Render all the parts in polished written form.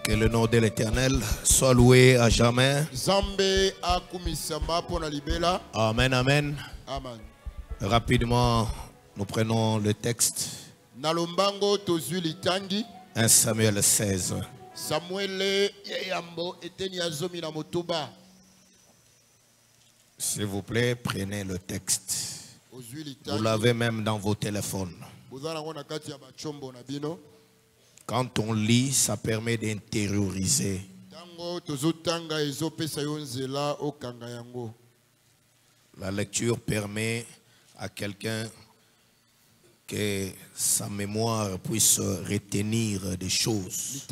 Que le nom de l'Éternel soit loué à jamais. Amen, amen. Amen. Rapidement, nous prenons le texte. 1 Samuel 16. S'il vous plaît, prenez le texte. Vous l'avez même dans vos téléphones. Quand on lit, ça permet d'intérioriser. La lecture permet à quelqu'un que sa mémoire puisse retenir des choses.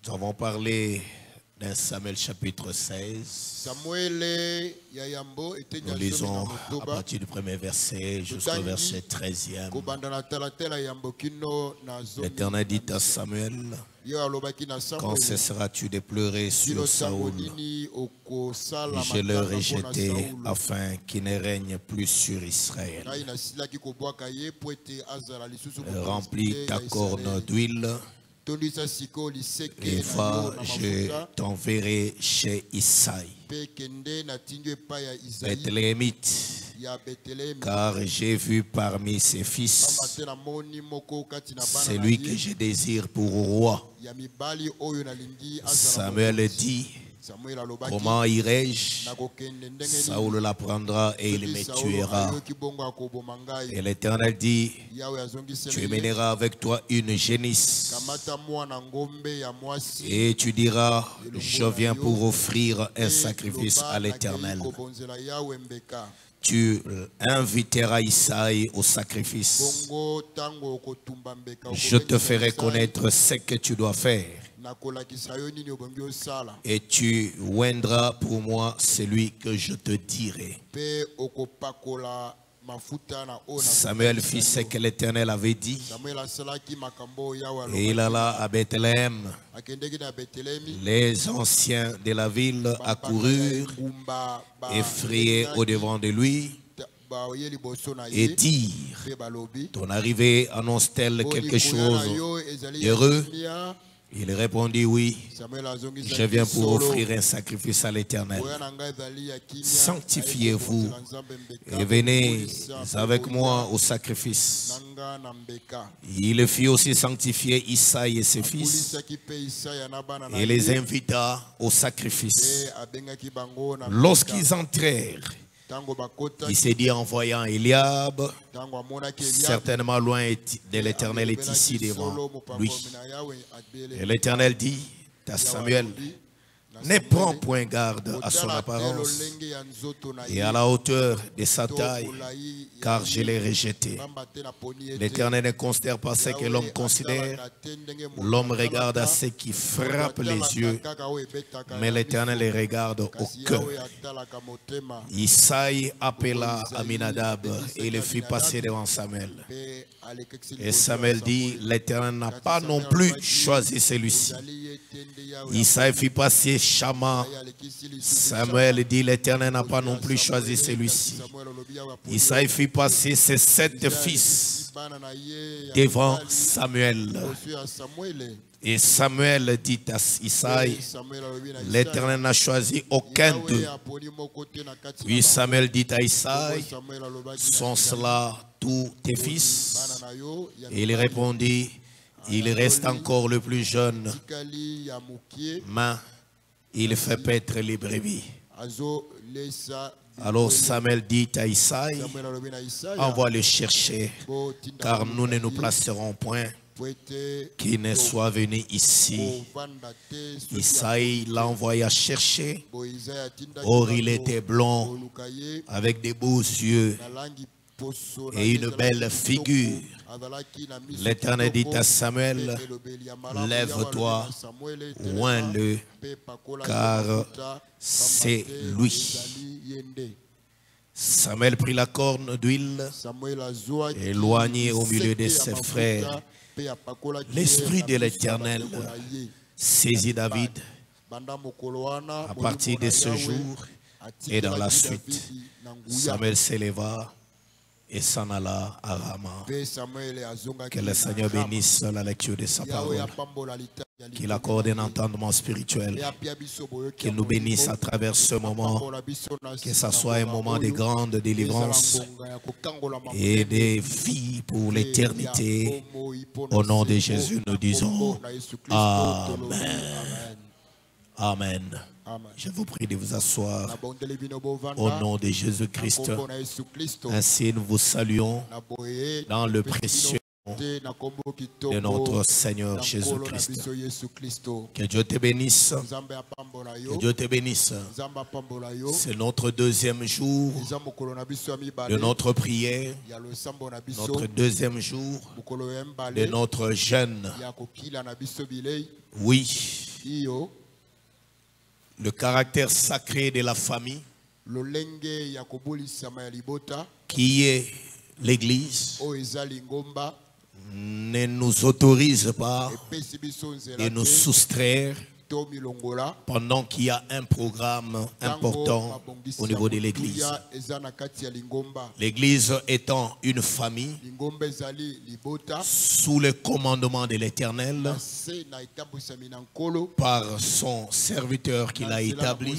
Nous avons parlé d'un Samuel chapitre 16. Nous lisons à partir du premier verset jusqu'au verset 13e. L'Éternel dit à Samuel: quand cesseras-tu de pleurer sur Saoul? Je le rejeté afin qu'il ne règne plus sur Israël. Remplis ta corne d'huile et va, je t'enverrai chez Isaïe, Bethléemite, car j'ai vu parmi ses fils celui que je désire pour roi. Samuel dit: comment irai-je? Saoul l'apprendra et il me tuera. Et l'Éternel dit: tu mèneras avec toi une génisse et tu diras: je viens pour offrir un sacrifice à l'Éternel. Tu inviteras Isaïe au sacrifice. Je te ferai connaître ce que tu dois faire. Et tu oindras pour moi celui que je te dirai. Samuel fit ce que l'Éternel avait dit. Et il alla à Bethléem. Les anciens de la ville accoururent, effrayés au-devant de lui, et dirent: ton arrivée annonce-t-elle quelque chose d'heureux? Il répondit: oui, je viens pour offrir un sacrifice à l'Éternel. Sanctifiez-vous et venez avec moi au sacrifice. Il fit aussi sanctifier Isaïe et ses fils et les invita au sacrifice. Lorsqu'ils entrèrent, il s'est dit en voyant Eliab: certainement loin de l'Éternel est ici devant lui. Et l'Éternel dit à Samuel: ne prends point garde à son apparence et à la hauteur de sa taille, car je l'ai rejeté. L'Éternel ne considère pas ce que l'homme considère. L'homme regarde à ce qui frappe les yeux, mais l'Éternel les regarde au cœur. Isaïe appela Aminadab et le fit passer devant Samuel. Et Samuel dit: l'Éternel n'a pas non plus choisi celui-ci. Isaïe fit passer Shama. Samuel dit: l'Éternel n'a pas non plus choisi celui-ci. Isaïe fit passer ses 7 fils devant Samuel. Et Samuel dit à Isaïe: l'Éternel n'a choisi aucun d'eux. Puis Samuel dit à Isaïe: sont cela tous tes fils? Et il répondit: il reste encore le plus jeune, mais il fait paître les brebis. Alors Samuel dit à Isaïe: envoie le chercher, car nous ne nous placerons point qu'il ne soit venu ici. Isaïe l'envoya chercher. Or il était blond, avec des beaux yeux et une belle figure. L'Éternel dit à Samuel: lève-toi, oins-le, car c'est lui. Samuel prit la corne d'huile, éloigné au milieu de ses frères. L'esprit de l'Éternel saisit David. À partir de ce jour, Et dans la suite, Samuel s'éleva et s'en alla à Rama. Que le Seigneur bénisse la lecture de sa parole. Qu'il accorde un entendement spirituel. Qu'il nous bénisse à travers ce moment. Que ce soit un moment de grande délivrance et de vie pour l'éternité. Au nom de Jésus, nous disons Amen. Amen. Je vous prie de vous asseoir au nom de Jésus-Christ. Ainsi nous vous saluons dans le précieux nom de notre Seigneur Jésus-Christ. Que Dieu te bénisse. Que Dieu te bénisse. C'est notre deuxième jour de notre prière, notre deuxième jour de notre jeûne. Oui. Le caractère sacré de la famille, qui est l'Église, ne nous autorise pas de nous soustraire pendant qu'il y a un programme important au niveau de l'Église. L'Église étant une famille sous le commandement de l'Éternel par son serviteur qu'il a établi,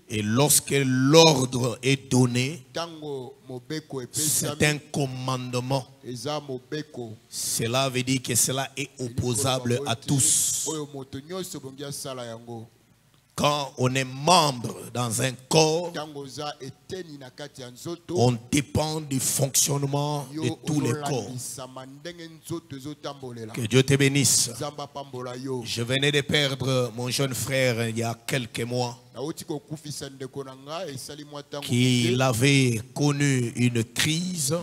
et lorsque l'ordre est donné, c'est un commandement. Cela veut dire que cela est opposable à tous. Quand on est membre dans un corps, on dépend du fonctionnement de tous les corps. Que Dieu te bénisse. Je venais de perdre mon jeune frère il y a quelques mois, qui avait connu une crise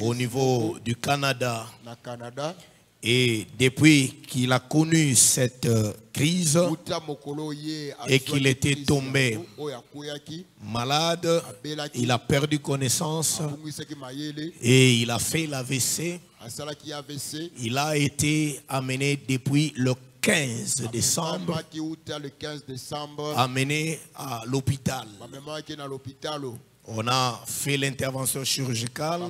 au niveau du Canada. Et depuis qu'il a connu cette crise et qu'il était tombé malade, il a perdu connaissance et il a fait l'AVC. Il a été amené depuis le 15 décembre, amené à l'hôpital. On a fait l'intervention chirurgicale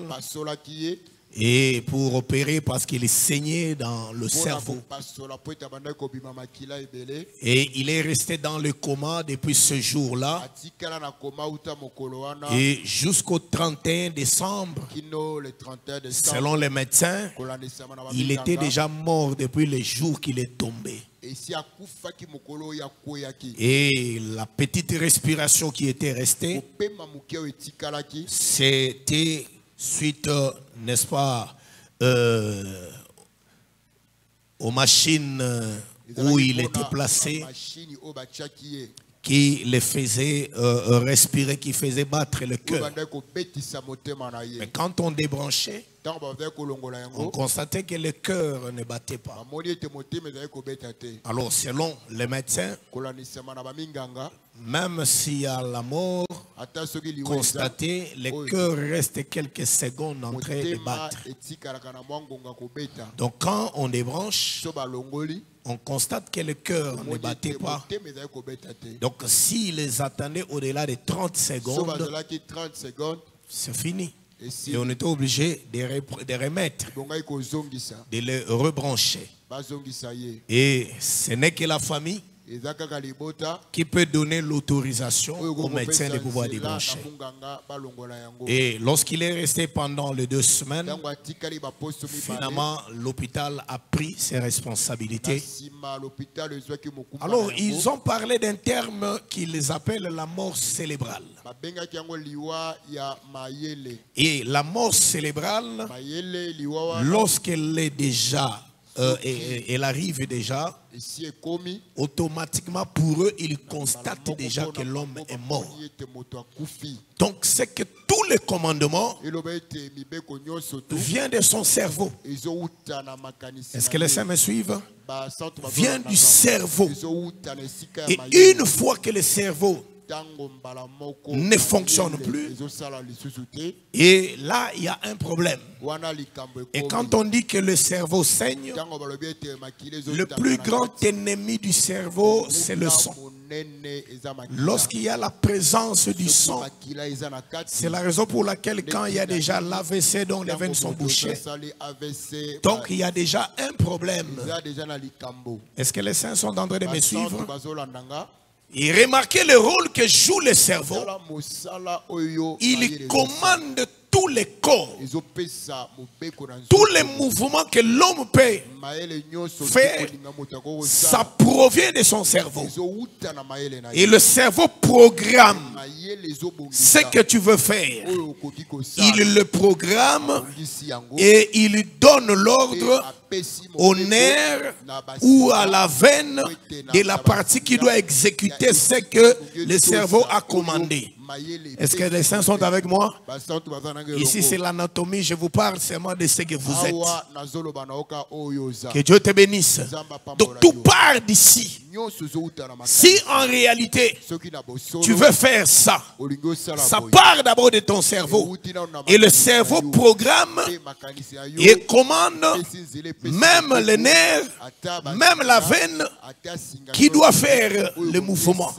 et pour opérer parce qu'il est saigné dans le cerveau. Et il est resté dans le coma depuis ce jour-là. Et jusqu'au 31 décembre, selon les médecins, il était déjà mort depuis le jour qu'il est tombé. Et la petite respiration qui était restée, c'était suite, n'est-ce pas, aux machines où il était placé, qui le faisait respirer, qui faisait battre le cœur. Mais quand on débranchait, on constatait que le cœur ne battait pas. Alors selon les médecins, même s'il y a la mort constatée, le cœur reste quelques secondes en train de battre. Donc quand on débranche, on constate que le cœur ne battait pas. Donc s'il les attendait au-delà de 30 secondes, c'est fini. Et on était obligé de remettre, de le rebrancher. Et ce n'est que la famille qui peut donner l'autorisation au médecin de pouvoir débrancher. Et lorsqu'il est resté pendant les 2 semaines, finalement l'hôpital a pris ses responsabilités. Alors ils ont parlé d'un terme qu'ils appellent la mort cérébrale. Et la mort cérébrale, lorsqu'elle est déjà elle arrive déjà, automatiquement pour eux, ils constatent déjà que l'homme est mort. Donc c'est que tous les commandements viennent de son cerveau. Est-ce que les saints me suivent? Vient du cerveau. Et une fois que le cerveau ne fonctionne plus, et là il y a un problème. Et quand on dit que le cerveau saigne, le plus grand ennemi du cerveau, c'est le sang. Lorsqu'il y a la présence du sang, c'est la raison pour laquelle quand il y a déjà l'AVC dont les veines sont bouchées, donc il y a déjà un problème. Est-ce que les saints sont en train de me suivre? Et remarquez le rôle que joue le cerveau. Il commande tous les corps, tous les mouvements que l'homme peut faire, ça provient de son cerveau. Et le cerveau programme ce que tu veux faire. Il le programme et il donne l'ordre au nerf ou à la veine de la partie qui doit exécuter ce que le cerveau a commandé. Est-ce que les saints sont avec moi? Ici c'est l'anatomie, je vous parle seulement de ce que vous êtes. Que Dieu te bénisse. Donc tout part d'ici. Si en réalité tu veux faire ça, ça part d'abord de ton cerveau. Et le cerveau programme et commande même les nerfs, même la veine qui doit faire le mouvement.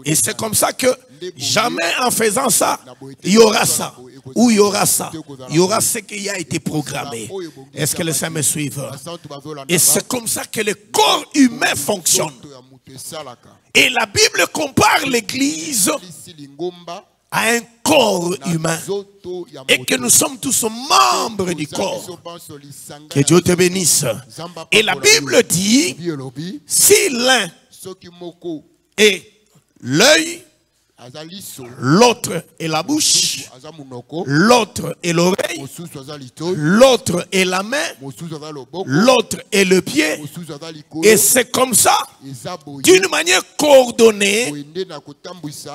Et c'est comme ça que jamais en faisant ça, il y aura ça. Ou il y aura ça. Il y aura ce qui a été programmé. Est-ce que les saints me suivent? Et c'est comme ça que le corps humain fonctionne. Et la Bible compare l'Église à un corps humain. Et que nous sommes tous membres du corps. Que Dieu te bénisse. Et la Bible dit, si l'un est l'œil, l'autre est la bouche, l'autre est l'oreille, l'autre est la main, l'autre est le pied. Et c'est comme ça, d'une manière coordonnée,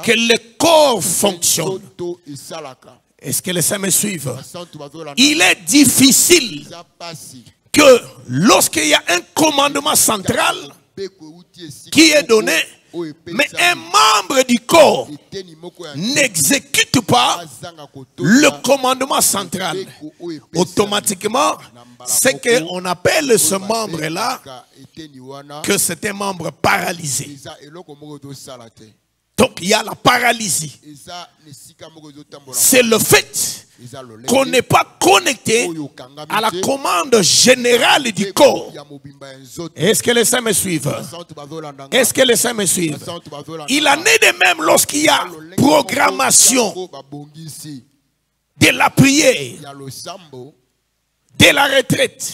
que le corps fonctionne. Est-ce que les saints me suivent? Il est difficile que lorsqu'il y a un commandement central qui est donné, mais un membre du corps n'exécute pas le commandement central, automatiquement, c'est qu'on appelle ce membre-là que c'est un membre paralysé. Donc il y a la paralysie. C'est le fait qu'on n'est pas connecté à la commande générale du corps. Est-ce que les saints me suivent? Est-ce que les saints me suivent? Il en est de même lorsqu'il y a programmation de la prière, de la retraite,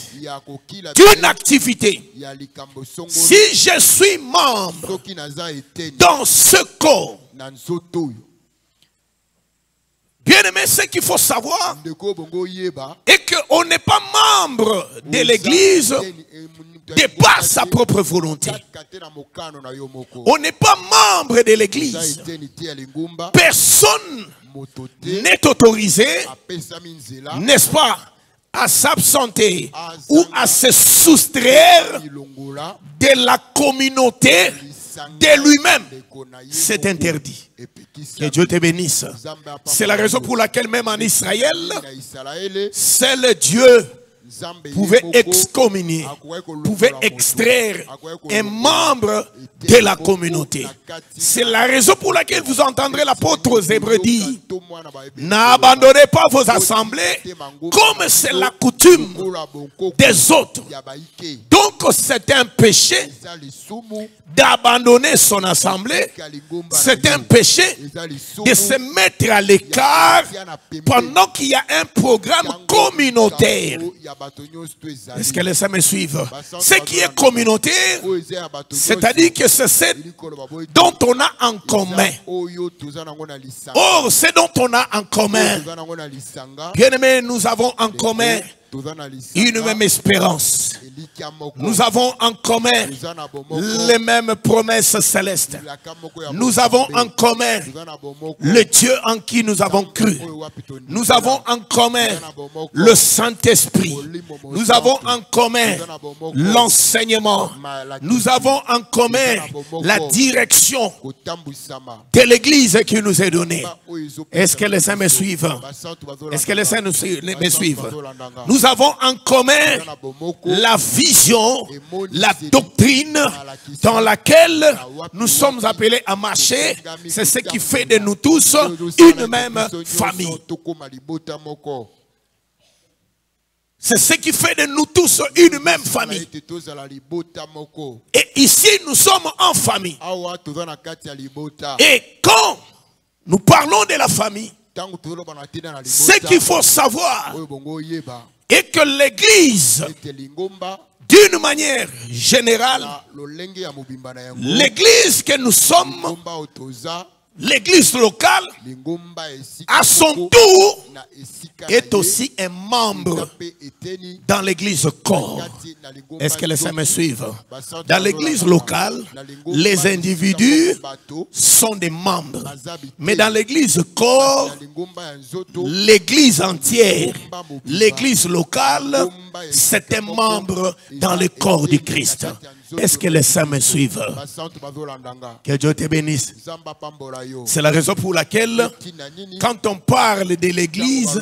d'une activité. Si je suis membre dans ce corps, bien aimé, ce qu'il faut savoir est qu'on n'est pas membre de l'Église de par sa propre volonté. On n'est pas membre de l'Église. Personne n'est autorisé, n'est-ce pas, à s'absenter ou à se soustraire de la communauté de lui-même. C'est interdit. Que Dieu te bénisse. C'est la raison pour laquelle même en Israël, seul Dieu pouvait excommunier, pouvait extraire un membre de la communauté. C'est la raison pour laquelle vous entendrez l'apôtre aux Hébreux dire: n'abandonnez pas vos assemblées comme c'est la coutume des autres. Donc c'est un péché d'abandonner son assemblée. C'est un péché de se mettre à l'écart pendant qu'il y a un programme communautaire. Est-ce que les saints me suivent? Ce qui est communautaire, c'est-à-dire que c'est ce dont on a en commun. Or, ce dont on a en commun, bien aimé, nous avons en commun une même espérance. Nous avons en commun les mêmes promesses célestes. Nous avons en commun le Dieu en qui nous avons cru. Nous avons en commun le Saint-Esprit. Nous avons en commun l'enseignement. Nous avons en commun la direction de l'Église qui nous est donnée. Est-ce que les saints me suivent? Est-ce que les saints me suivent? Nous nous avons en commun la vision, la doctrine dans laquelle nous sommes appelés à marcher. C'est ce qui fait de nous tous une même famille. C'est ce qui fait de nous tous une même famille. Et ici, nous sommes en famille. Et quand nous parlons de la famille, ce qu'il faut savoir est que l'Église, d'une manière générale, l'Église que nous sommes, l'Église locale, à son tour, est aussi un membre dans l'Église corps. Est-ce que les saints me suivent? Dans l'Église locale, les individus sont des membres. Mais dans l'Église corps, l'Église entière, l'Église locale, c'est un membre dans le corps du Christ. Est-ce que les saints me suivent? Que Dieu te bénisse. C'est la raison pour laquelle, quand on parle de l'Église,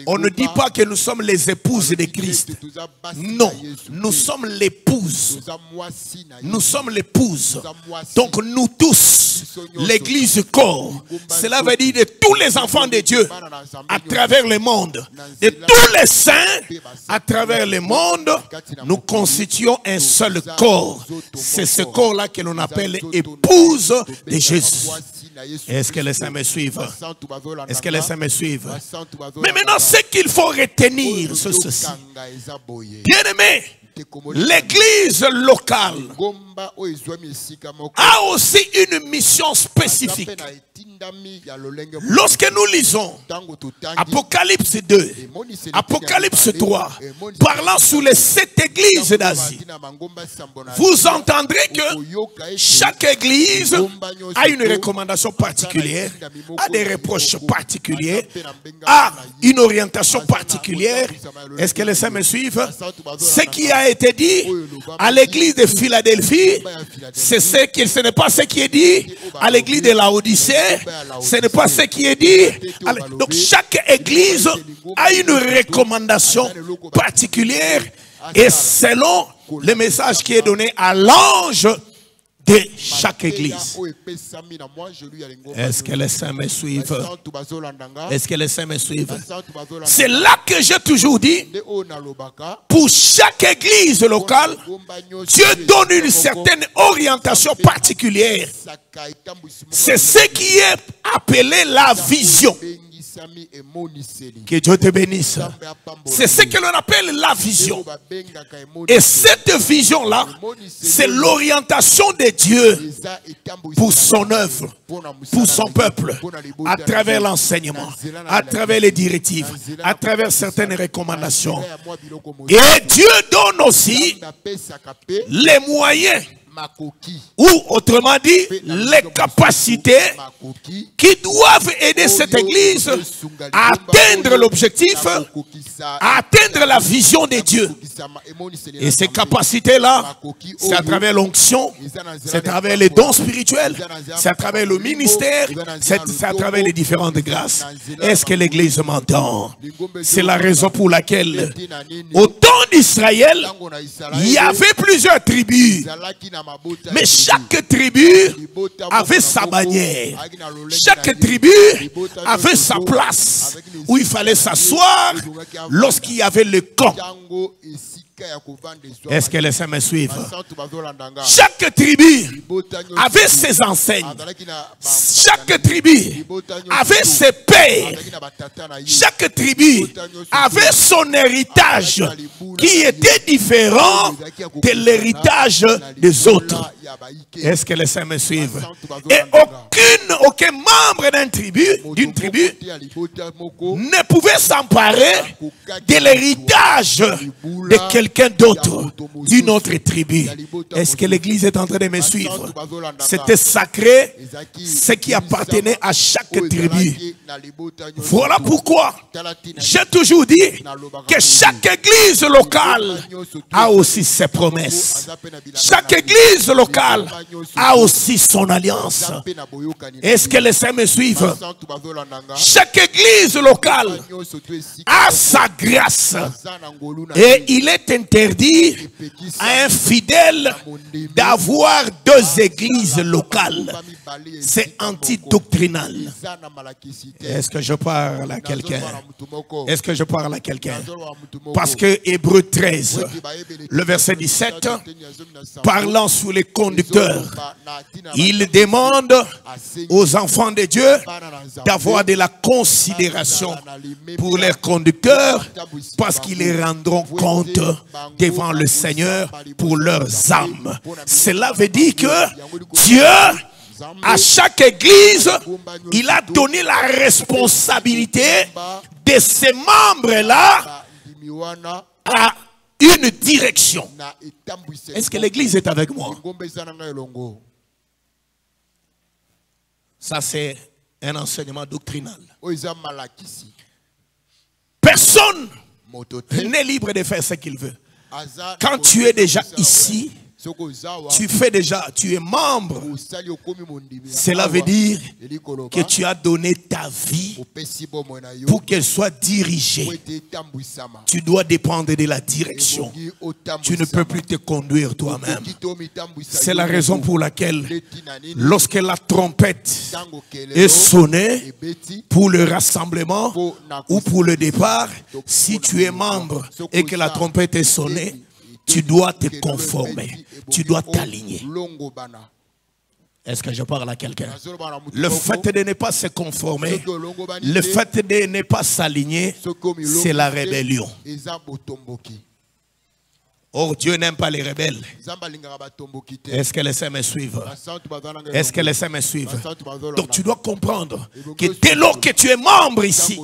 on ne dit pas que nous sommes les épouses de Christ. Non, nous sommes l'épouse. Nous sommes l'épouse. Donc nous tous, l'Église corps, cela veut dire de tous les enfants de Dieu à travers le monde, de tous les saints à travers le monde, nous constituons un seul corps. C'est ce corps-là que l'on appelle épouse de Jésus. Est-ce que les saints me suivent? Est-ce que les saints me suivent? Mais maintenant, ce qu'il faut retenir, c'est ceci. Bien-aimé, l'Église locale a aussi une mission spécifique. Lorsque nous lisons Apocalypse 2, Apocalypse 3, parlant sur les 7 églises d'Asie, vous entendrez que chaque église a une recommandation particulière, a des reproches particuliers, a une orientation particulière. Est-ce que les saints me suivent? Ce qui a été dit à l'église de Philadelphie, ce n'est pas ce qui est dit à l'église de Laodicée, ce n'est pas ce qui est dit. Donc chaque église a une recommandation particulière et selon le message qui est donné à l'ange de chaque église. Est-ce que les saints me suivent? Est-ce que les saints me suivent? C'est là que j'ai toujours dit, pour chaque église locale, Dieu donne une certaine orientation particulière. C'est ce qui est appelé la vision. Que Dieu te bénisse. C'est ce que l'on appelle la vision. Et cette vision-là, c'est l'orientation de Dieu pour son œuvre, pour son peuple, à travers l'enseignement, à travers les directives, à travers certaines recommandations. Et Dieu donne aussi les moyens, ou autrement dit, les capacités qui doivent aider cette église à atteindre l'objectif, à atteindre la vision de Dieu. Et ces capacités-là, c'est à travers l'onction, c'est à travers les dons spirituels, c'est à travers le ministère, c'est à travers les différentes grâces. Est-ce que l'église m'entend? C'est la raison pour laquelle, au temps d'Israël, il y avait plusieurs tribus. Mais chaque tribu avait sa bannière. Chaque tribu avait sa place où il fallait s'asseoir lorsqu'il y avait le camp. Est-ce que les saints me suivent? Chaque tribu avait ses enseignes. Chaque tribu avait ses pères. Chaque tribu avait son héritage qui était différent de l'héritage des autres. Est-ce que les saints me suivent? Et aucun membre d'une tribu ne pouvait s'emparer de l'héritage de quelqu'un d'autre, d'une autre tribu. Est-ce que l'église est en train de me suivre? C'était sacré, ce qui appartenait à chaque tribu. Voilà pourquoi j'ai toujours dit que chaque église locale a aussi ses promesses. Chaque église locale local a aussi son alliance. Est-ce que les saints me suivent? Chaque église locale a sa grâce. Et il est interdit à un fidèle d'avoir deux églises locales. C'est antidoctrinal. Est-ce que je parle à quelqu'un? Est-ce que je parle à quelqu'un? Parce que Hébreux 13, le verset 17, parlant sur les conducteurs, il demande aux enfants de Dieu d'avoir de la considération pour leurs conducteurs, parce qu'ils les rendront compte devant le Seigneur pour leurs âmes. Cela veut dire que Dieu, à chaque église, il a donné la responsabilité de ces membres-là à une direction. Est-ce que l'église est avec moi? Ça, c'est un enseignement doctrinal. Personne n'est libre de faire ce qu'il veut. Quand tu es déjà ici, tu es membre. Cela veut dire que tu as donné ta vie pour qu'elle soit dirigée. Tu dois dépendre de la direction. Tu ne peux plus te conduire toi-même. C'est la raison pour laquelle, lorsque la trompette est sonnée pour le rassemblement ou pour le départ, si tu es membre et que la trompette est sonnée, tu dois te conformer. Tu dois t'aligner. Est-ce que je parle à quelqu'un? Le fait de ne pas se conformer, le fait de ne pas s'aligner, c'est la rébellion. Or, Dieu n'aime pas les rebelles. Est-ce que les saints me suivent? Est-ce que les saints me suivent? Donc, tu dois comprendre que dès lors que tu es membre ici,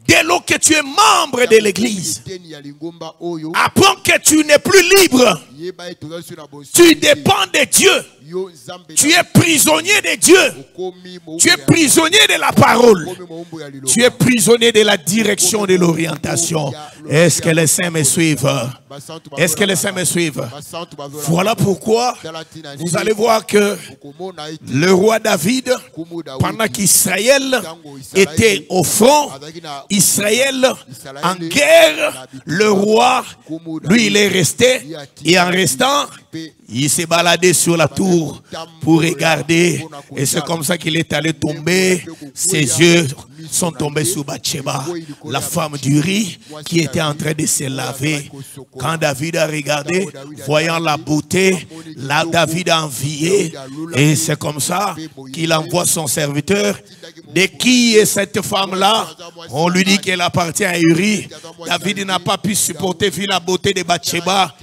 dès lors que tu es membre de l'église, apprends que tu n'es plus libre. Tu dépends de Dieu. Tu es prisonnier de Dieu. Tu es prisonnier de la parole. Tu es prisonnier de la direction, de l'orientation. Est-ce que les saints me suivent? Est-ce que les saints me suivent? Voilà pourquoi vous allez voir que le roi David, pendant qu'Israël était au front, Israël en guerre, le roi, lui, il est resté. Et en restant, il s'est baladé sur la tour pour regarder. Et c'est comme ça qu'il est allé tomber. Ses yeux sont tombés sur Bathsheba, la femme d'Uri, qui était en train de se laver. Quand David a regardé, voyant la beauté, là, David a envié. Et c'est comme ça qu'il envoie son serviteur. De qui est cette femme-là? On lui dit qu'elle appartient à Uri. David n'a pas pu supporter vu la beauté de Bathsheba.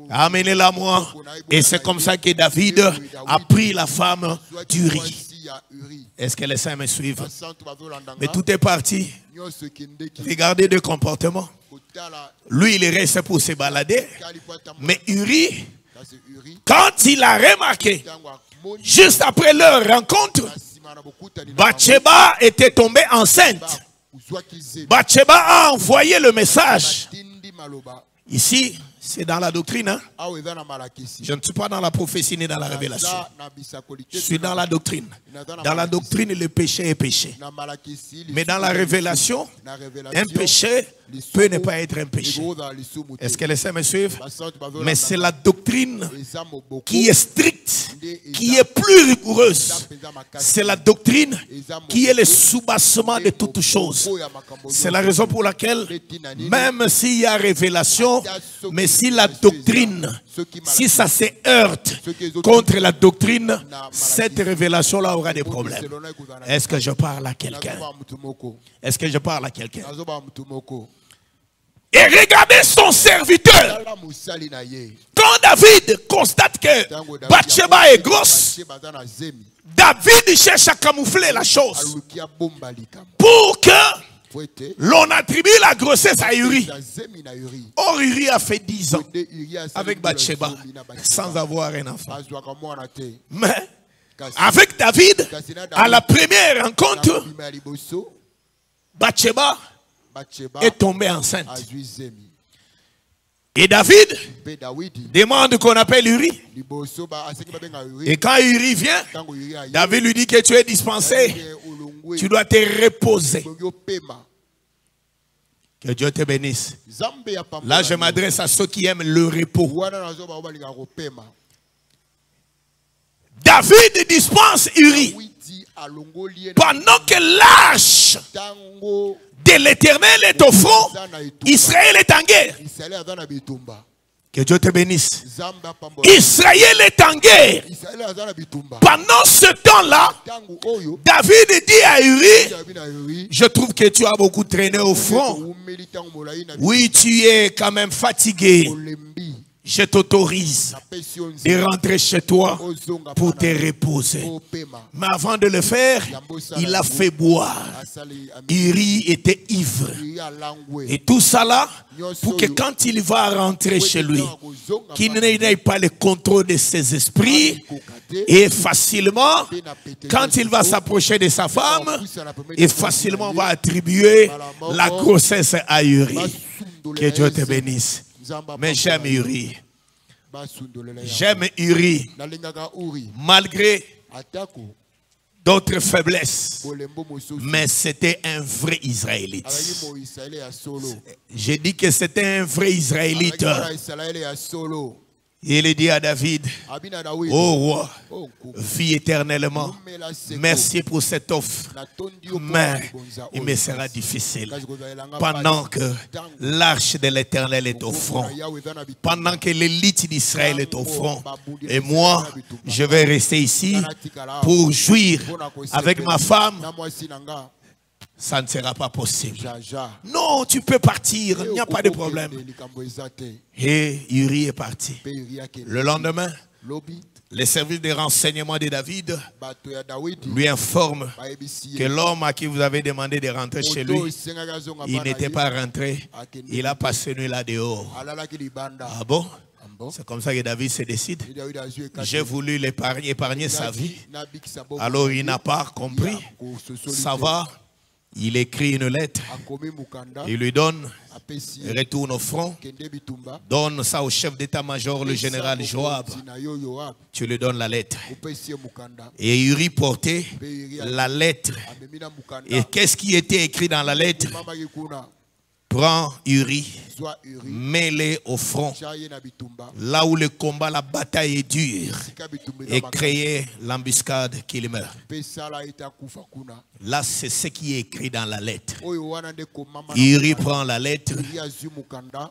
Amenez-la moi. Et c'est comme ça que David a pris la femme d'Uri. Est-ce que les saints me suivent? Mais tout est parti. Regardez le comportement. Lui, il est resté pour se balader. Mais Uri, quand il a remarqué, juste après leur rencontre, Bathsheba était tombée enceinte. Bathsheba a envoyé le message. Ici, c'est dans la doctrine. Hein? Je ne suis pas dans la prophétie ni dans la révélation. Je suis dans la doctrine. Dans la doctrine, le péché est péché. Mais dans la révélation, un péché peut ne pas être un péché. Est-ce que les saints me suivent? Mais c'est la doctrine qui est stricte, qui est plus rigoureuse. C'est la doctrine qui est le soubassement de toutes choses. C'est la raison pour laquelle, même s'il y a révélation, mais si la doctrine, si ça se heurte contre la doctrine, cette révélation-là aura des problèmes. Est-ce que je parle à quelqu'un? Est-ce que je parle à quelqu'un? Et regardez son serviteur. Quand David constate que Bathsheba est grosse, David cherche à camoufler la chose pour que l'on attribue la grossesse à Uri. Or, Uri a fait 10 ans avec Bathsheba sans avoir un enfant. Mais avec David, à la première rencontre, Bathsheba est tombée enceinte. Et David demande qu'on appelle Uri. Et quand Uri vient, David lui dit que tu es dispensé. Tu dois te reposer. Que Dieu te bénisse. Là, je m'adresse à ceux qui aiment le repos. David dispense Uri. Pendant que l'arche de l'Éternel est au front, Israël est en guerre. Que Dieu te bénisse. Israël est en guerre. Pendant ce temps-là, David dit à Uri, je trouve que tu as beaucoup traîné au front. Oui, tu es quand même fatigué. Je t'autorise de rentrer chez toi pour te reposer. Mais avant de le faire, il a fait boire. Uri était ivre. Et tout ça là, pour que quand il va rentrer chez lui, qu'il n'ait pas le contrôle de ses esprits, et facilement, quand il va s'approcher de sa femme, et facilement va attribuer la grossesse à Uri. Que Dieu te bénisse. Mais j'aime Uri. J'aime Uri. Malgré d'autres faiblesses. Mais c'était un vrai Israélite. J'ai dit que c'était un vrai Israélite. Il dit à David, ô roi, vis éternellement. Merci pour cette offre. Mais il me sera difficile. Pendant que l'arche de l'Éternel est au front. Pendant que l'élite d'Israël est au front. Et moi, je vais rester ici pour jouir avec ma femme. Ça ne sera pas possible. Non, tu peux partir, il n'y a pas de problème. Et Uri est parti. Le lendemain, les services de renseignement de David lui informent que l'homme à qui vous avez demandé de rentrer chez lui, il n'était pas rentré. Il a passé nuit là dehors. Ah bon? C'est comme ça que David se décide. J'ai voulu épargner sa vie. Alors il n'a pas compris. Ça va. Il écrit une lettre, il lui donne, retourne au front, donne ça au chef d'état-major, le général Joab. Tu lui donnes la lettre. Et Uri portait la lettre. Et qu'est-ce qui était écrit dans la lettre? Prends Uri, mets-le au front, là où le combat, la bataille est dure, et créer l'embuscade qu'il meurt. Là, c'est ce qui est écrit dans la lettre. Uri prend la lettre,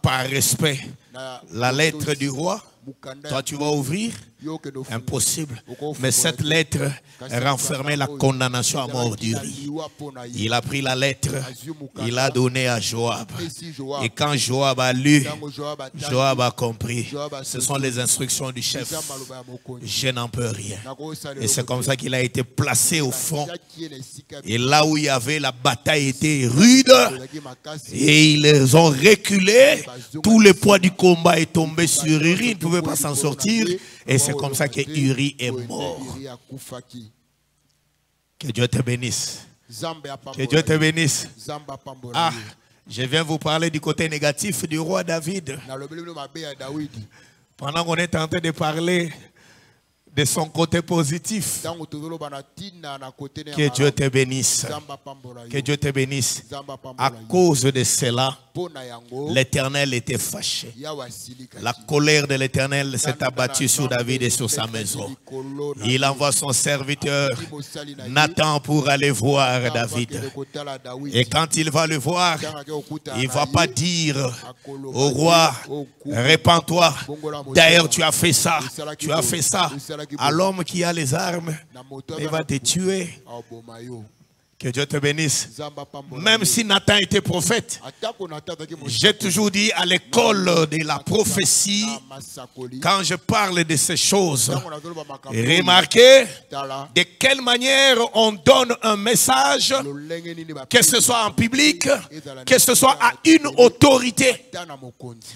par respect, la lettre du roi. Toi, tu vas ouvrir? Impossible. Mais cette lettre renfermait la condamnation à mort d'Uri. Il a pris la lettre, il a donné à Joab. Et quand Joab a lu, Joab a compris. Ce sont les instructions du chef. Je n'en peux rien. Et c'est comme ça qu'il a été placé au front. Et là où il y avait la bataille était rude, et ils ont reculé. Tout le poids du combat est tombé sur Uri. Il ne pouvait pas s'en sortir. Et c'est comme ça que Uri est mort. Que Dieu te bénisse. Que Dieu te bénisse. Ah, je viens vous parler du côté négatif du roi David. Pendant qu'on est en train de parler de son côté positif. Que Dieu te bénisse. Que Dieu te bénisse. À cause de cela, l'Éternel était fâché. La colère de l'Éternel s'est abattue sur David et sur sa maison. Il envoie son serviteur Nathan pour aller voir David. Et quand il va le voir, il ne va pas dire au roi, répands-toi. D'ailleurs, tu as fait ça. Tu as fait ça. À l'homme qui a les armes, il va te tuer. Que Dieu te bénisse. Même si Nathan était prophète, j'ai toujours dit à l'école de la prophétie, quand je parle de ces choses, remarquez de quelle manière on donne un message, que ce soit en public, que ce soit à une autorité.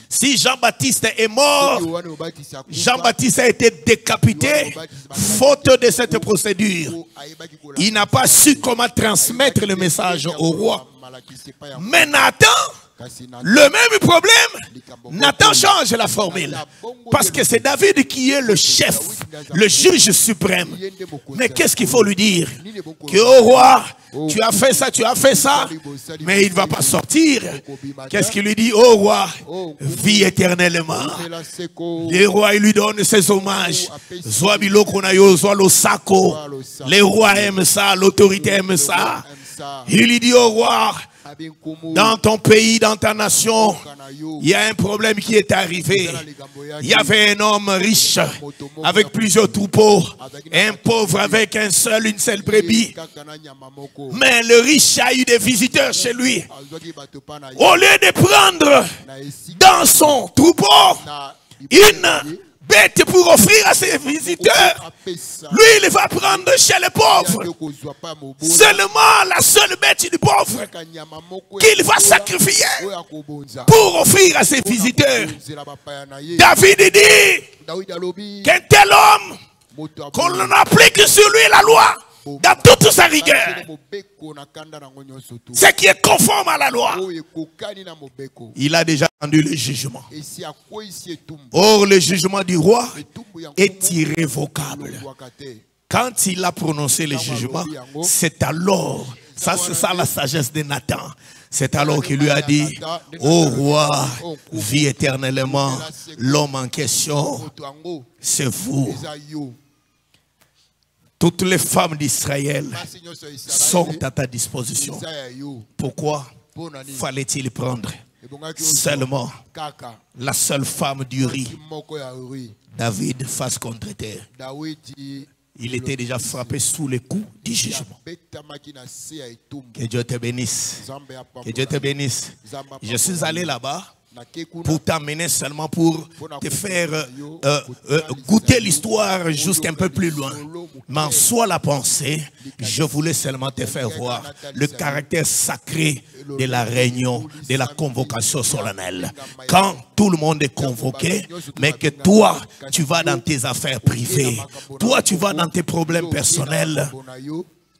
Si Jean-Baptiste est mort, Jean-Baptiste a été décapité, faute de cette procédure. Il n'a pas su comment transmettre le message au roi. Mais Nathan Le même problème, Nathan change la formule. Parce que c'est David qui est le chef, le juge suprême. Mais qu'est-ce qu'il faut lui dire? Que au roi, tu as fait ça, mais il ne va pas sortir. Qu'est-ce qu'il lui dit? Au roi, vis éternellement. Le roi, il lui donne ses hommages. Les rois aiment ça, l'autorité aime ça. Il lui dit au roi, dans ton pays, dans ta nation, il y a un problème qui est arrivé. Il y avait un homme riche avec plusieurs troupeaux, un pauvre avec une seule brebis. Mais le riche a eu des visiteurs chez lui. Au lieu de prendre dans son troupeau une bête pour offrir à ses visiteurs, lui il va prendre chez les pauvres seulement la seule bête du pauvre qu'il va sacrifier pour offrir à ses visiteurs. David dit qu'un tel homme, qu'on applique sur lui la loi dans toute sa rigueur, ce qui est conforme à la loi. Il a déjà rendu le jugement. Or, le jugement du roi est irrévocable. Quand il a prononcé le jugement, c'est alors, ça c'est ça la sagesse de Nathan, c'est alors qu'il lui a dit, ô roi, vis éternellement. L'homme en question, c'est vous. Toutes les femmes d'Israël sont à ta disposition. Pourquoi fallait-il prendre seulement la seule femme d'Uri? David face contre terre. Il était déjà frappé sous les coups du jugement. Que Dieu te bénisse. Que Dieu te bénisse. Je suis allé là-bas pour t'amener seulement pour te faire goûter l'histoire jusqu'un peu plus loin. Mais en soi la pensée, je voulais seulement te faire voir le caractère sacré de la réunion, de la convocation solennelle. Quand tout le monde est convoqué, mais que toi, tu vas dans tes affaires privées, toi, tu vas dans tes problèmes personnels,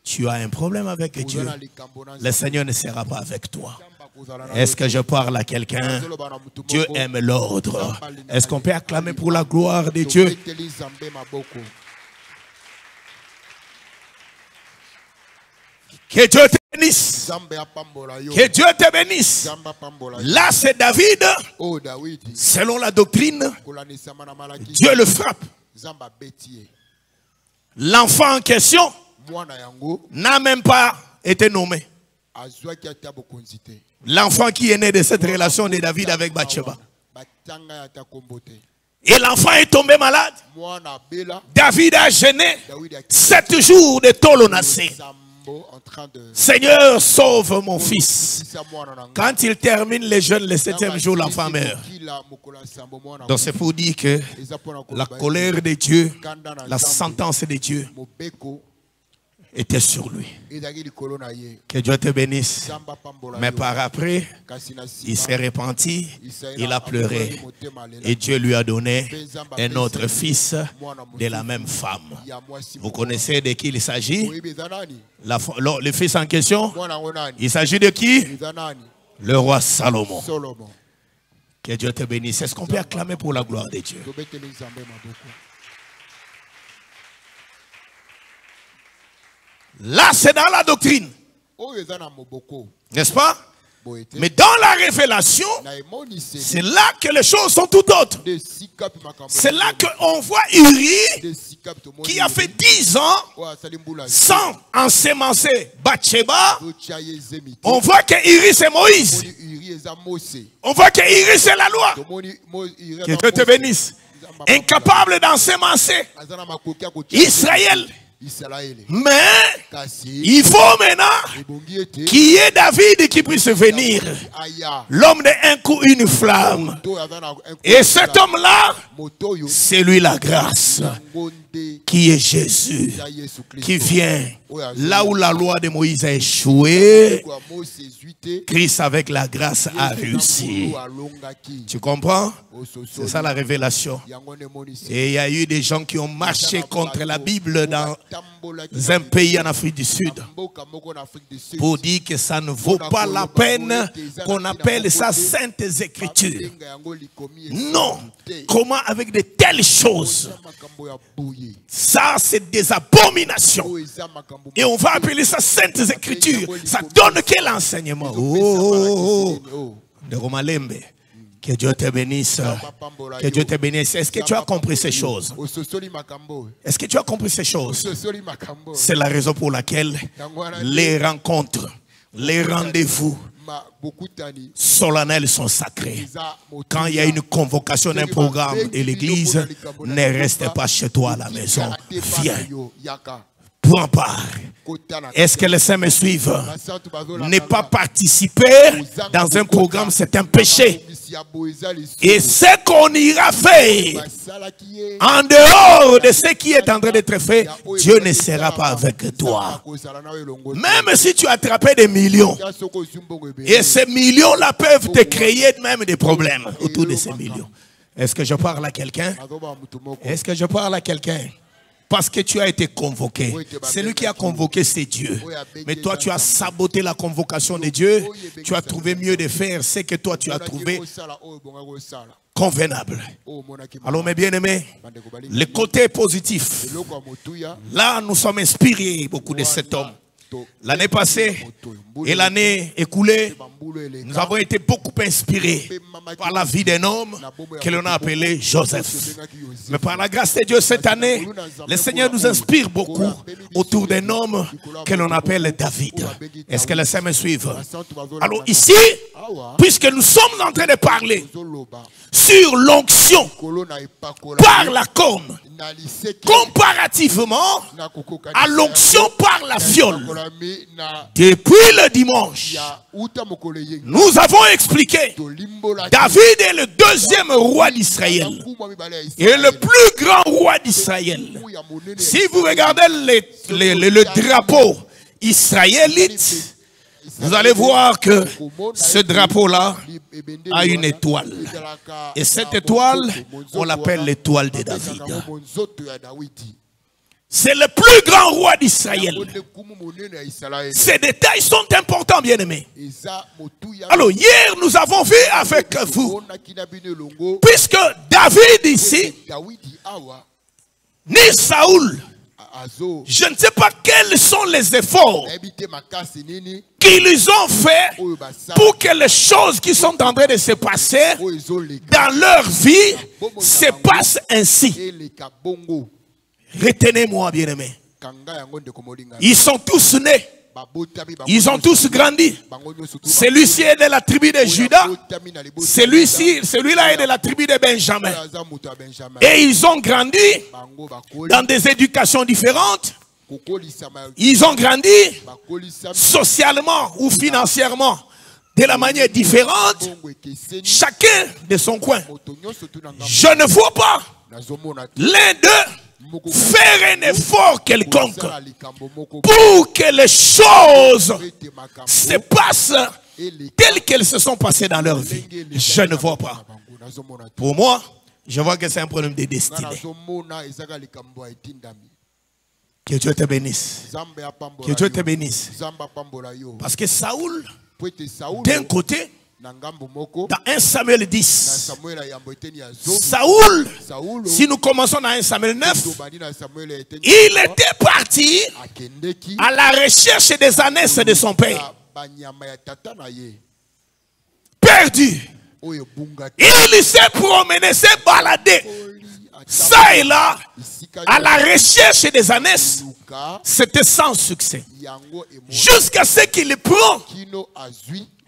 tu as un problème avec Dieu. Le Seigneur ne sera pas avec toi. Est-ce que je parle à quelqu'un? Dieu aime l'ordre. Est-ce qu'on peut acclamer pour la gloire de Dieu? Que Dieu te bénisse. Que Dieu te bénisse. Là, c'est David. Selon la doctrine, Dieu le frappe. L'enfant en question n'a même pas été nommé. L'enfant qui est né de cette relation de David avec Bathsheba. Et l'enfant est tombé malade. David a jeûné 7 jours de Tolonacé. Seigneur, sauve mon fils. Quand il termine les jeûnes, le 7e jour, l'enfant meurt. Donc c'est pour dire que la colère de Dieu, la sentence de Dieu était sur lui. Que Dieu te bénisse. Mais par après, il s'est repenti, il a pleuré. Et Dieu lui a donné un autre fils de la même femme. Vous connaissez de qui il s'agit? Le fils en question, il s'agit de qui? Le roi Salomon. Que Dieu te bénisse. Est-ce qu'on peut acclamer pour la gloire de Dieu? Là, c'est dans la doctrine. N'est-ce pas? Mais dans la révélation, c'est là que les choses sont tout autres. C'est là qu'on voit Uri qui a fait 10 ans sans ensemencer Bathsheba. On voit que Uri c'est Moïse. On voit que Uri c'est la loi. Que Dieu te bénisse. Incapable d'ensemencer Israël. Mais il faut maintenant qu'il y ait David qui puisse venir, l'homme d'un coup une flamme. Et cet homme-là, c'est lui la grâce. qui est Jésus, qui vient là où la loi de Moïse a échoué. Christ avec la grâce a réussi. Tu comprends? C'est ça la révélation. Et il y a eu des gens qui ont marché contre la Bible dans un pays en Afrique du Sud pour dire que ça ne vaut pas la peine qu'on appelle ça Saintes Écritures. Non. Comment avec de telles choses? Ça, c'est des abominations. Et on va appeler ça Saintes Écritures. Ça donne quel enseignement? De Romalembe. Que Dieu te bénisse. Que Dieu te bénisse. Est-ce que tu as compris ces choses? Est-ce que tu as compris ces choses? C'est la raison pour laquelle les rencontres, les rendez-vous solennels sont sacrés. Quand il y a une convocation d'un programme de l'église, ne reste pas chez toi à la maison. Viens. Prends part. Est-ce que les saints me suivent? Ne pas participer dans un programme, c'est un péché. Et ce qu'on ira faire en dehors de ce qui est en train d'être fait, Dieu ne sera pas avec toi. Même si tu as attrapé des millions, et ces millions-là peuvent te créer même des problèmes autour de ces millions. Est-ce que je parle à quelqu'un? Est-ce que je parle à quelqu'un? Parce que tu as été convoqué. Celui qui a convoqué, c'est Dieu. Mais toi, tu as saboté la convocation de Dieu. Tu as trouvé mieux de faire ce que toi, tu as trouvé convenable. Alors, mes bien-aimés, le côté positif. Là, nous sommes inspirés, beaucoup de cet homme. L'année passée et l'année écoulée, nous avons été beaucoup inspirés par la vie d'un homme que l'on a appelé Joseph. Mais par la grâce de Dieu, cette année, le Seigneur nous inspire beaucoup autour d'un homme que l'on appelle David. Est-ce que les saints me suivent? Alors ici, puisque nous sommes en train de parler sur l'onction par la corne, comparativement à l'onction par la fiole. Depuis le dimanche, nous avons expliqué David est le deuxième roi d'Israël et le plus grand roi d'Israël. Si vous regardez le drapeau israélite, vous allez voir que ce drapeau-là a une étoile. Et cette étoile, on l'appelle l'étoile de David. C'est le plus grand roi d'Israël. Ces détails sont importants, bien-aimés. Alors, hier, nous avons vu avec vous, puisque David ici, ni Saoul, je ne sais pas quels sont les efforts qu'ils ont fait pour que les choses qui sont en train de se passer dans leur vie se passent ainsi. Retenez-moi, bien-aimés. Ils sont tous nés. Ils ont tous grandi. Celui-ci est de la tribu de Juda. Celui-là est de la tribu de Benjamin. Et ils ont grandi dans des éducations différentes. Ils ont grandi socialement ou financièrement de la manière différente. Chacun de son coin. Je ne vois pas l'un d'eux faire un effort quelconque pour que les choses se passent telles qu'elles se sont passées dans leur vie. Je ne vois pas. Pour moi, je vois que c'est un problème de destinée. Que Dieu te bénisse. Que Dieu te bénisse. Parce que Saoul, d'un côté, dans 1 Samuel 10, Saoul, si nous commençons dans 1 Samuel 9, il était parti à la recherche des ânesses de son père. Perdu. Il s'est promené, s'est baladé, ça et là, à la recherche des ânesses. C'était sans succès. Jusqu'à ce qu'il prend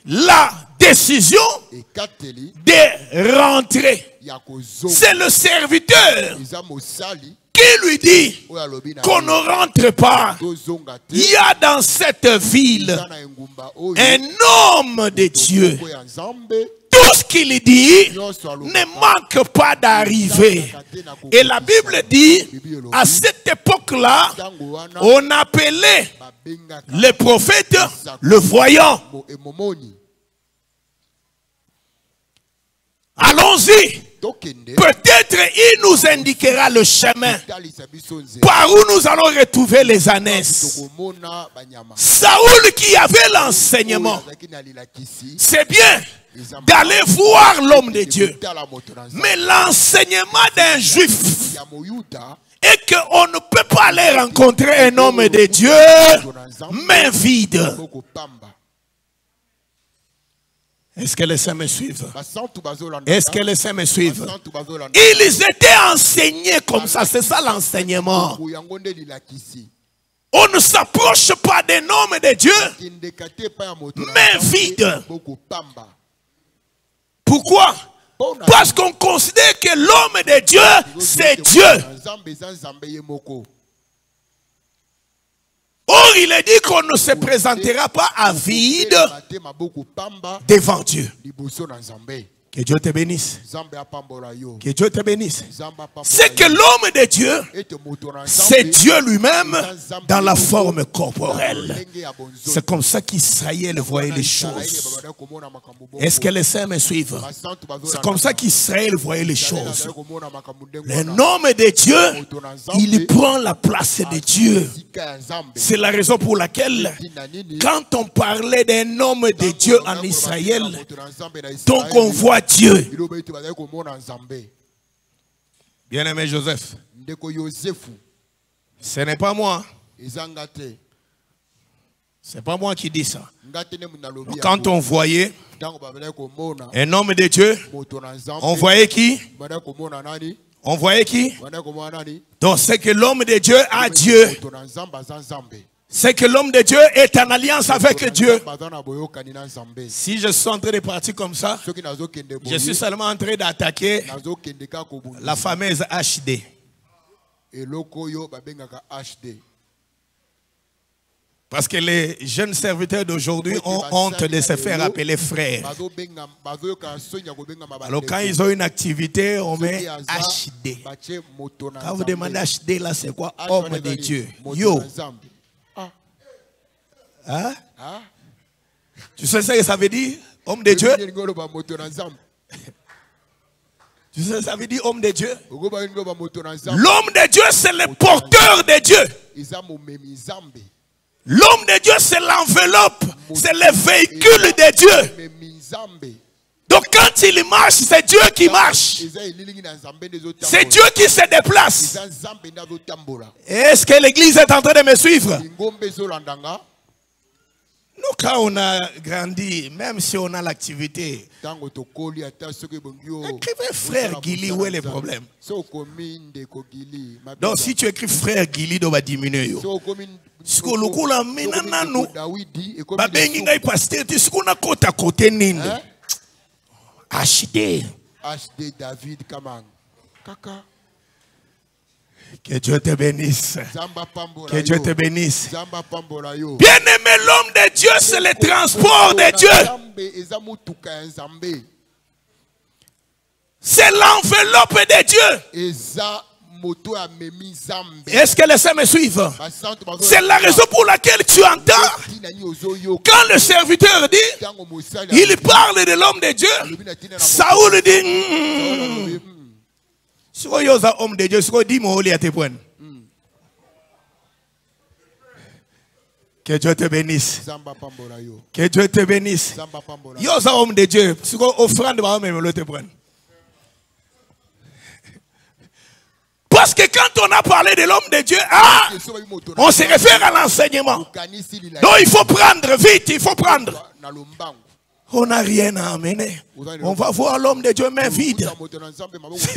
la décision de rentrer. C'est le serviteur qui lui dit qu'on ne rentre pas. Il y a dans cette ville un homme de Dieu. tout ce qu'il dit ne manque pas d'arriver. Et la Bible dit, à cette époque-là, on appelait le prophète le voyant. Allons-y. Peut-être il nous indiquera le chemin par où nous allons retrouver les ânesses. Saoul qui avait l'enseignement, c'est bien d'aller voir l'homme de Dieu. Mais l'enseignement d'un juif est qu'on ne peut pas aller rencontrer un homme de Dieu main vide. Est-ce que les saints me suivent? Est-ce que les saints me suivent? Ils étaient enseignés comme ça, c'est ça l'enseignement. On ne s'approche pas d'un homme de Dieu, mais vide. Pourquoi? Parce qu'on considère que l'homme de Dieu, c'est Dieu. Or, il est dit qu'on ne se présentera pas à vide devant Dieu. Que Dieu te bénisse. Que Dieu te bénisse. C'est que l'homme de Dieu, c'est Dieu lui-même dans la forme corporelle. C'est comme ça qu'Israël voyait les choses. Est-ce que les saints me suivent? C'est comme ça qu'Israël voyait les choses. L'homme de Dieu, il prend la place de Dieu. C'est la raison pour laquelle, quand on parlait d'un homme de Dieu en Israël, donc on voit Dieu. Bien-aimé Joseph, ce n'est pas moi. C'est pas moi qui dis ça. Quand on voyait un homme de Dieu, on voyait qui? On voyait qui? Donc c'est que l'homme de Dieu a Dieu. C'est que l'homme de Dieu est en alliance avec Dieu. Si je suis en train de partir comme ça, je suis seulement en train d'attaquer la fameuse HD. Parce que les jeunes serviteurs d'aujourd'hui ont honte de se faire appeler frères. Alors quand ils ont une activité, on met HD. Quand vous demandez HD, là c'est quoi? Homme de Dieu. Yo. Hein? Tu sais ce que ça veut dire? Homme de Dieu? Tu sais ce que ça veut dire homme de Dieu? L'homme de Dieu c'est le porteur de Dieu. L'homme de Dieu c'est l'enveloppe. C'est le véhicule de Dieu. Donc quand il marche, c'est Dieu qui marche. C'est Dieu qui se déplace. Est-ce que l'église est en train de me suivre? Nous, quand on a grandi, même si on a l'activité, écrivez frère Guili, où est le problème? Donc si tu écris frère Guili, on va diminuer. Si on a HD David Kamang. Que Dieu te bénisse. Que Dieu te bénisse. Bien-aimé, l'homme de Dieu, c'est le transport de Dieu. C'est l'enveloppe de Dieu. Est-ce que les saints me suivent? C'est la raison pour laquelle tu entends quand le serviteur dit, il parle de l'homme de Dieu. Saoul dit, si vous êtes un homme de Dieu, si vous dites, que Dieu te bénisse. Que Dieu te bénisse. Yo un homme de Dieu, si vous offrande, même te prendre. Parce que quand on a parlé de l'homme de Dieu, on se réfère à l'enseignement. Donc il faut prendre vite, il faut prendre. On n'a rien à amener. On va voir l'homme de Dieu main vide.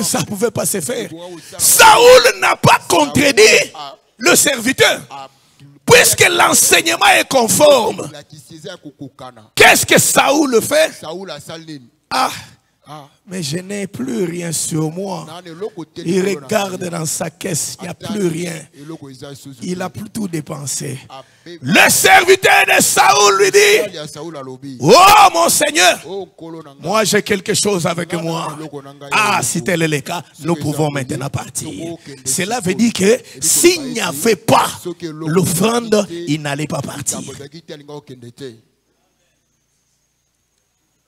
Ça ne pouvait pas se faire. Saoul n'a pas contredit le serviteur. Puisque l'enseignement est conforme. Qu'est-ce que Saoul fait? Mais je n'ai plus rien sur moi. Il regarde dans sa caisse, il n'y a plus rien. Il a plus tout dépensé. Le serviteur de Saoul lui dit, oh mon Seigneur, moi j'ai quelque chose avec moi. Ah, si tel est le cas, nous pouvons maintenant partir. Cela veut dire que s'il n'y avait pas l'offrande, il n'allait pas partir.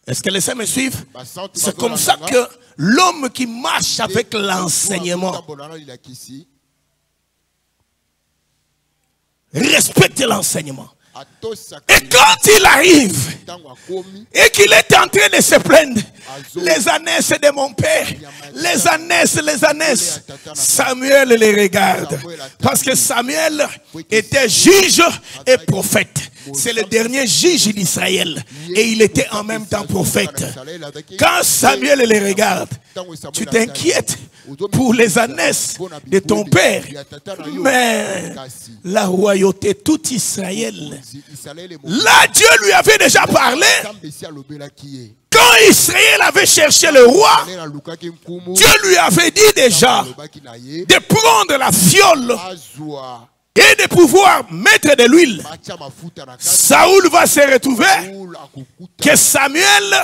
Est-ce que les saints me suivent? C'est comme ça que l'homme qui marche avec l'enseignement respecte l'enseignement. Et quand il arrive et qu'il est en train de se plaindre, les ânesses de mon père, les ânesses, Samuel les regarde. Parce que Samuel était juge et prophète. C'est le dernier juge d'Israël. Et il était en même temps prophète. Quand Samuel les regarde, tu t'inquiètes pour les ânesses de ton père. Mais la royauté, tout Israël. Là, Dieu lui avait déjà parlé. Quand Israël avait cherché le roi, Dieu lui avait dit déjà de prendre la fiole et de pouvoir mettre de l'huile. Saoul va se retrouver que Samuel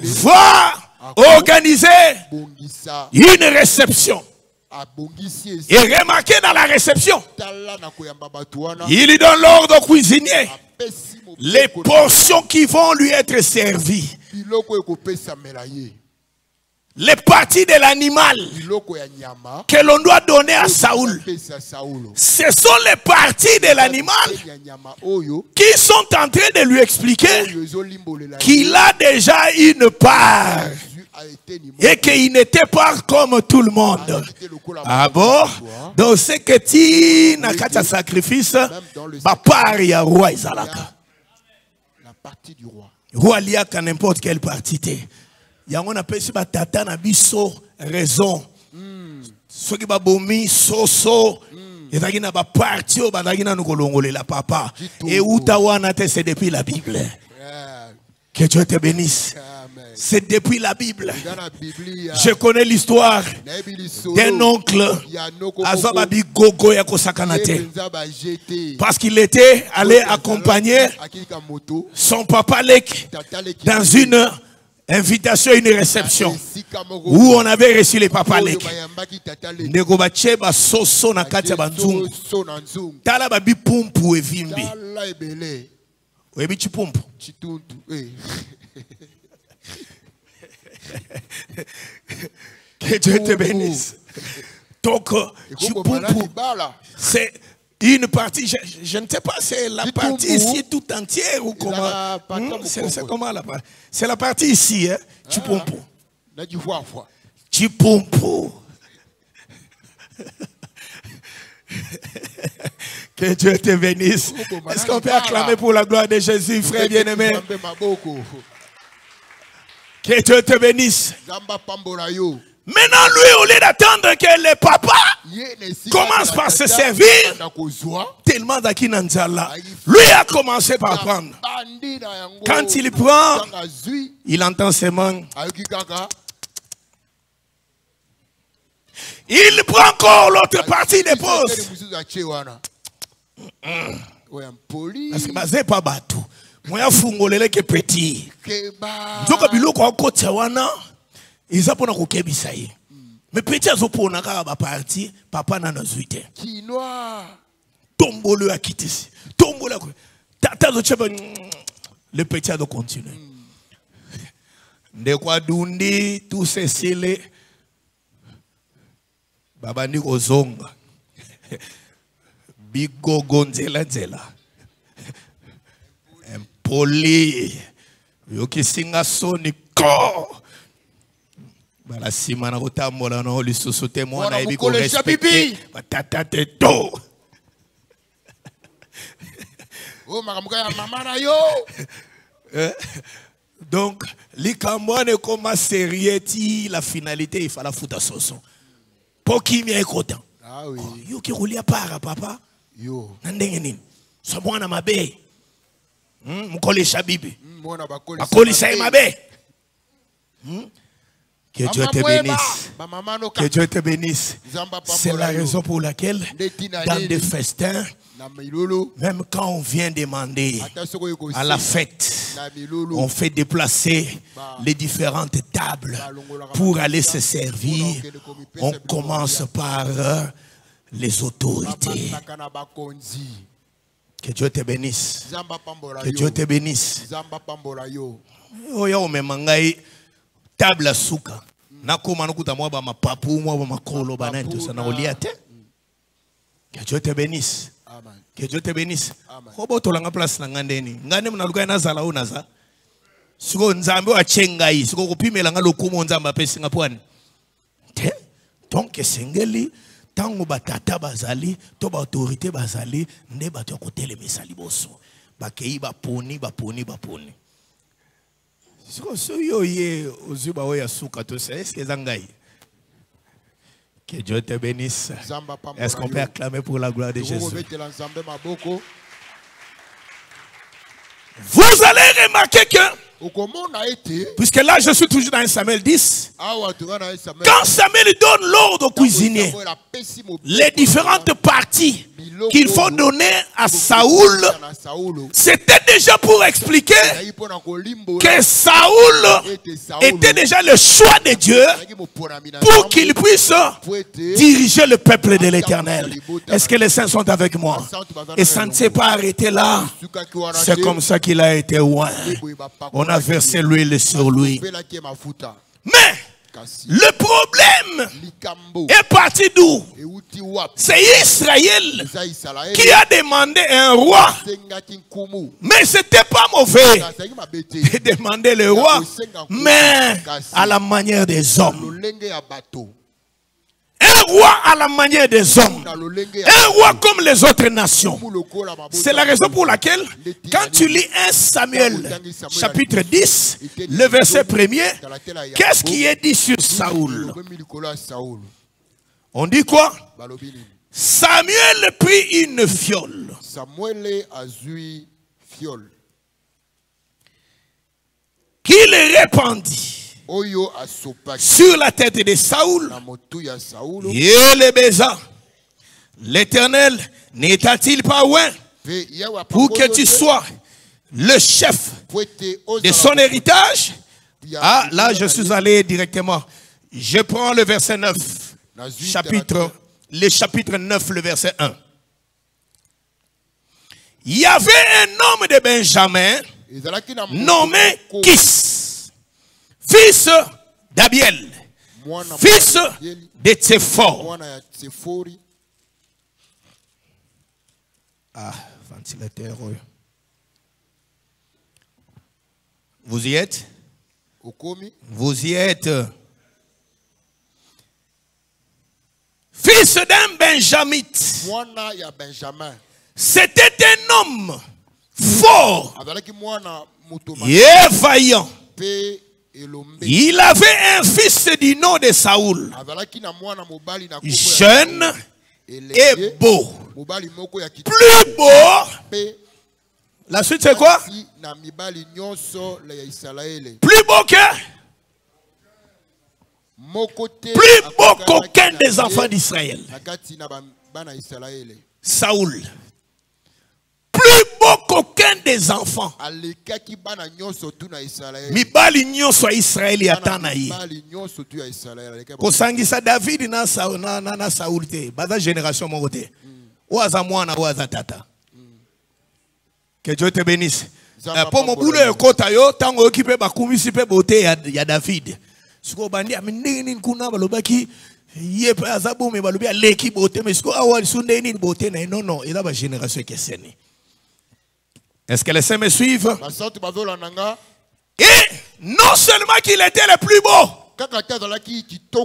va organiser une réception. Et remarquez dans la réception, il lui donne l'ordre au cuisinier les portions qui vont lui être servies. Les parties de l'animal que l'on doit donner à Saoul, ce sont les parties de l'animal qui sont en train de lui expliquer qu'il a déjà une part et qu'il n'était pas comme tout le monde. Ah bon? Donc c'est que tu n'as qu'à sacrifice, ma part y a roi Isalaka. La partie du roi. Roi lié à n'importe quelle partie. Il y a un appel sur la tata na biso raison. Ceux qui babomi soso. Et là il y a une partie où il y a une la papa. Et où tawana c'est depuis la Bible. Que Dieu te bénisse. C'est depuis la Bible. Je connais l'histoire d'un oncle Azababi Gogo Yakosakanate. Parce qu'il était allé accompagner son papa Lek dans une invitation, une réception où on avait reçu les papas Lek. Negobache ba soso na kati ya banzungu. Tala babi pumpu evimbi. Webi chipumpu. Que Dieu te bénisse. Donc, c'est une partie, je ne sais pas, c'est la partie ici tout entière ou comment. C'est comment la partie? C'est la partie ici, hein? Chipompo. Chipompo. Que Dieu te bénisse. Est-ce qu'on peut acclamer pour la gloire de Jésus, frère bien-aimé? Que Dieu te bénisse. Maintenant, lui, au lieu d'attendre que le papa commence par se servir, tellement d'Akinanzala, lui a commencé par prendre. Quand il prend, il entend ses mains. Il prend encore l'autre partie des pauses. Parce que c'est pas bateau. Moi, fungolele ke petit. Joka biloko akotsa wana, ils pour na kokebisa ye. Mais petit azopona ka ba parti, papa na nazuite. Kinoa. Tombolo a quitté. Tombolo. Tata zo cheba le petit a de continuer. De quoi dundi tout ceci baba ni kozonga. Bigo gonzela nzela. Poli, yoki singa soni ko. Bala simana kotambola no lisusu te mwana ebi ko respecter. Batata te to. Oh makamuka ya mama na yo. Donc, l'ikambone koma serieti la finalité il fallait foutre soso. Pour qui m'y est content. Ah oui. Yo ki roulia para papa. Yo. Nandenge nini. So mwana mabe. Mukole shabibi. Bakoli sa mabe. Que Dieu te bénisse. Que Dieu te bénisse. C'est la raison pour laquelle, dans des festins, même quand on vient demander à la fête, on fait déplacer les différentes tables pour aller se servir. On commence par les autorités. Que Dieu te bénisse. Que Dieu te bénisse. Table souka. Que Dieu te bénisse. Que Dieu te bénisse. Donc sengeli tango batata bazali to ba autorité bazali nde bato kote le mesali boso bakei baponi. Que Dieu te bénisse. Est-ce qu'on peut acclamer pour la gloire de Jésus? Vous allez remarquer que, puisque là je suis toujours dans 1 Samuel 10, quand Samuel donne l'ordre au cuisinier, les différentes parties qu'il faut donner à Saoul, c'était déjà pour expliquer que Saoul était déjà le choix de Dieu pour qu'il puisse diriger le peuple de l'Éternel. Est-ce que les saints sont avec moi? Et ça ne s'est pas arrêté là. C'est comme ça qu'il a été loin. On a versé l'huile sur lui. Mais le problème est parti d'où? C'est Israël qui a demandé un roi. Mais ce n'était pas mauvais de demander le roi, mais à la manière des hommes. Un roi à la manière des hommes. Un roi comme les autres nations. C'est la raison pour laquelle, quand tu lis 1 Samuel, chapitre 10, le verset 1er, qu'est-ce qui est dit sur Saoul? On dit quoi? Samuel prit une fiole. Qu'il répandit sur la tête de Saoul, et le baisa. L'Éternel n'étant-il pas loin pour que tu sois le chef de son héritage? Ah, là je suis allé directement. Je prends le verset 9, le chapitre 9, le verset 1. Il y avait un homme de Benjamin nommé Kis, fils d'Abiel, fils de Tsephor. Ah, ventilateur. Vous y êtes? Vous y êtes? Fils d'un Benjamite. C'était un homme fort et vaillant. Il avait un fils du nom de Saoul, jeune et beau. Plus beau. La suite c'est quoi? Plus beau que? Plus beau qu'aucun des enfants d'Israël. Saoul. Plus beau qu'aucun des enfants. Mibali nyonso Israël yatana yi. Kosangisa David na Saoul te. Baza génération moko te. Oaza mwana oaza tata. Que Dieu te bénisse. Pour mon boulot kota yo tango okipe bakumisi pe beauté ya David. Siko bandi amindeni nkuna balobaki yepe azabo me balobi aleki beauté mais siko awa sundeni beauté na non ila ba génération keseni. Est-ce que les saints me suivent? Et non seulement qu'il était le plus beau.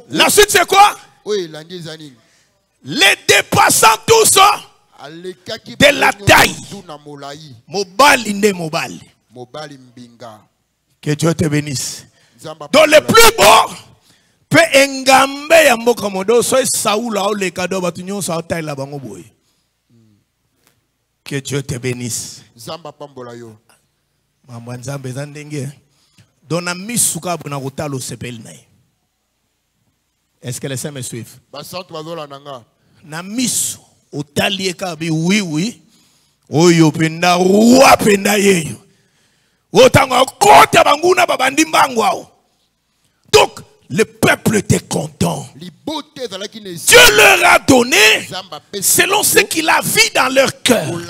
La suite c'est quoi? Les dépassant tous de la taille. Mobali ne mobali. Que Dieu te bénisse. Donc le plus beau peut engambe ya mboka modo so Saoul a le cadeau batunyo sa taille la bango boy. Que Dieu te bénisse. Mambo nzambe zandenge. Dona misuka bona kotalo sepel nae. Est-ce que les saints me suivent? Namiso, otalié kabi, oui. Oyo penda, roi penda yeyo. Otanga kota banguna babandi mbangwao. Donc, le peuple était content. Dieu leur a donné selon ce qu'il a vu dans leur cœur. Dieu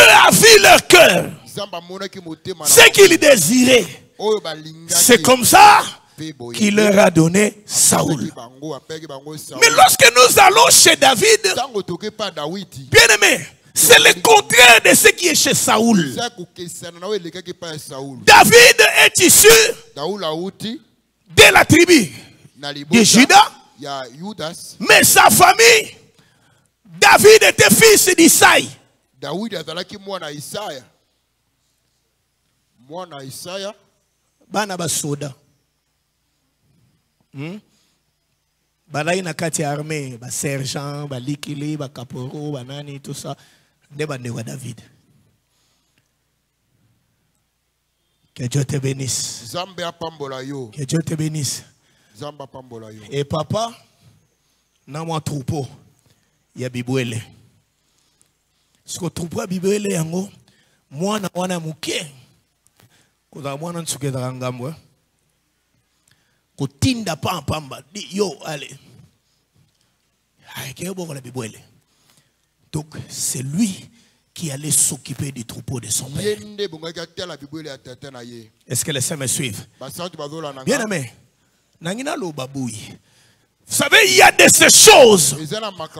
a vu leur cœur. Ce qu'ils désiraient. C'est comme ça qu'il leur a donné Saoul. Mais lorsque nous allons chez David, bien aimé, c'est le contraire de ce qui est chez Saoul. David est issu de la tribu de Juda, mais sa famille, David était fils d'Isaïe. Bana basoda. Balaï na kati armée, ba sergent, ba likili, ba caporo, ba nani, tout ça. Débandé wa David. Que Dieu te bénisse. Que Dieu te bénisse. Et papa, dans mon troupeau, il y a Bibouele. Ce que troupeau Bibouele yango, moi na wana muke. Ko da mwana nsuke da ngambwe. Ko tinda pamba di yo allez. Ay ke bo la Bibouele. Donc c'est lui qui allait s'occuper du troupeau de son père. Est-ce que les saints me suivent? Bien aimé, vous savez, il y a de ces choses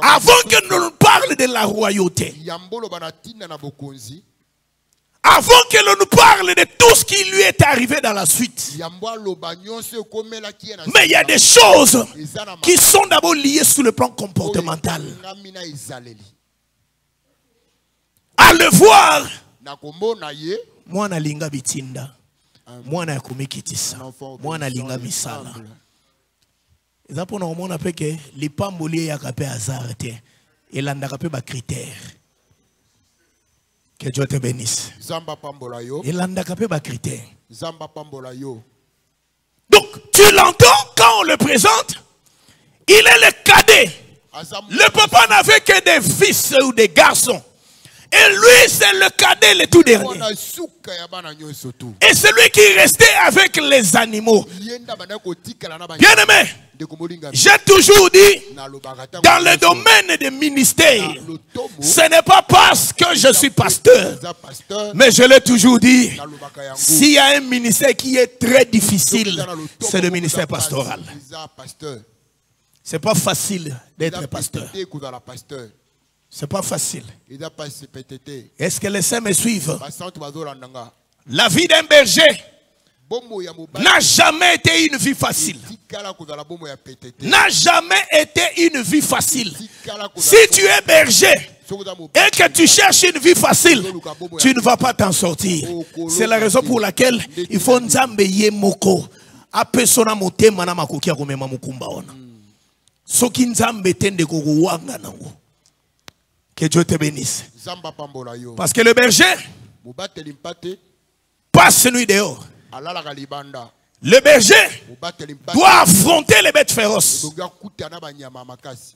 avant que l'on parle de la royauté. Avant que l'on nous parle de tout ce qui lui est arrivé dans la suite. Mais il y a des choses qui sont d'abord liées sur le plan comportemental. À le voir, moi na linga bitinda, moi na kumikitisa, moi na linga misala. Et pour nous on appelle que les pamboliers ya kapé hasard te, et landa kapé ba critère. Que Dieu te bénisse. Et landa kapé ba critère. Donc tu l'entends quand on le présente, il est le cadet. Le papa n'avait que des fils ou des garçons. Et lui, c'est le cadet, le tout dernier. Et celui qui restait avec les animaux. Bien aimé, j'ai toujours dit, dans le domaine des ministères, ce n'est pas parce que je suis pasteur, mais je l'ai toujours dit, s'il y a un ministère qui est très difficile, c'est le ministère pastoral. C'est pas facile d'être pasteur. C'est pas facile. Est-ce que les saints me suivent? La vie d'un berger n'a jamais été une vie facile. N'a jamais été une vie facile. Si tu es berger et que tu cherches une vie facile, tu ne vas pas t'en sortir. C'est la raison pour laquelle il faut nzambe ye moko apesona motema na makoki akomema mukumba ona. Soki nzambe tende ko wanga nango. Que Dieu te bénisse. Parce que le berger passe nuit dehors. Le berger doit affronter les bêtes féroces.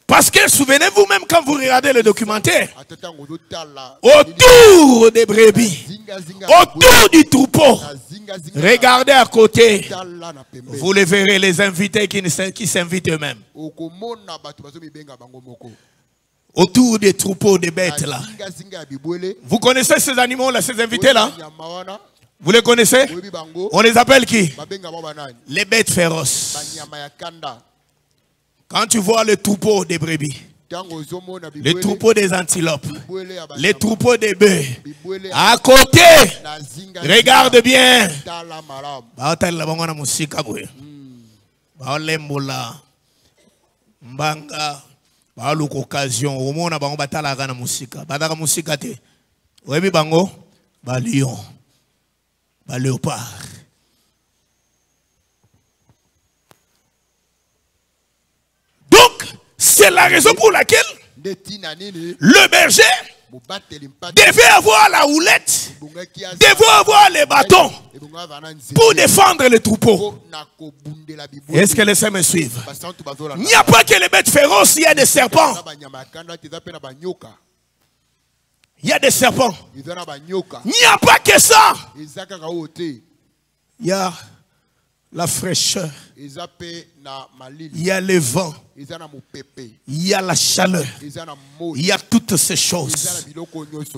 Parce que souvenez-vous même quand vous regardez le documentaire, autour des brebis, autour du troupeau, regardez à côté, vous les verrez les invités qui s'invitent eux-mêmes. Autour des troupeaux des bêtes là. Vous connaissez ces animaux là, ces invités là? Vous les connaissez? On les appelle qui? Les bêtes féroces. Quand tu vois le troupeau des brebis, le troupeau des antilopes, les troupeaux des bœufs, à côté, regarde bien. Ba l'occasion au monde bango batala kana musika badaka musika te webi bango ba lion ba léopard. Donc c'est la raison pour laquelle Le berger devait avoir la houlette, devait avoir les bâtons pour défendre les troupeaux. Est-ce que les saints me suivent? Il n'y a pas que les bêtes féroces, il y a des serpents. Il y a des serpents. Il n'y a pas que ça. Il y a la fraîcheur. Il y a le vent. Il y a la chaleur. Il y a toutes ces choses.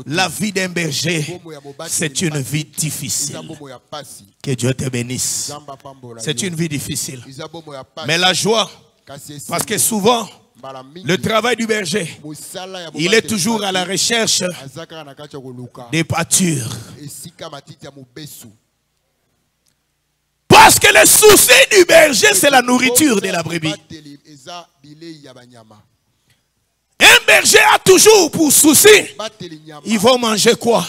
La vie d'un berger, c'est une vie difficile. Que Dieu te bénisse. C'est une vie difficile. Mais la joie, parce que souvent, le travail du berger, il est toujours à la recherche des pâtures. Parce que le souci du berger, c'est la nourriture de la brebis. Un berger a toujours pour souci, il faut manger quoi?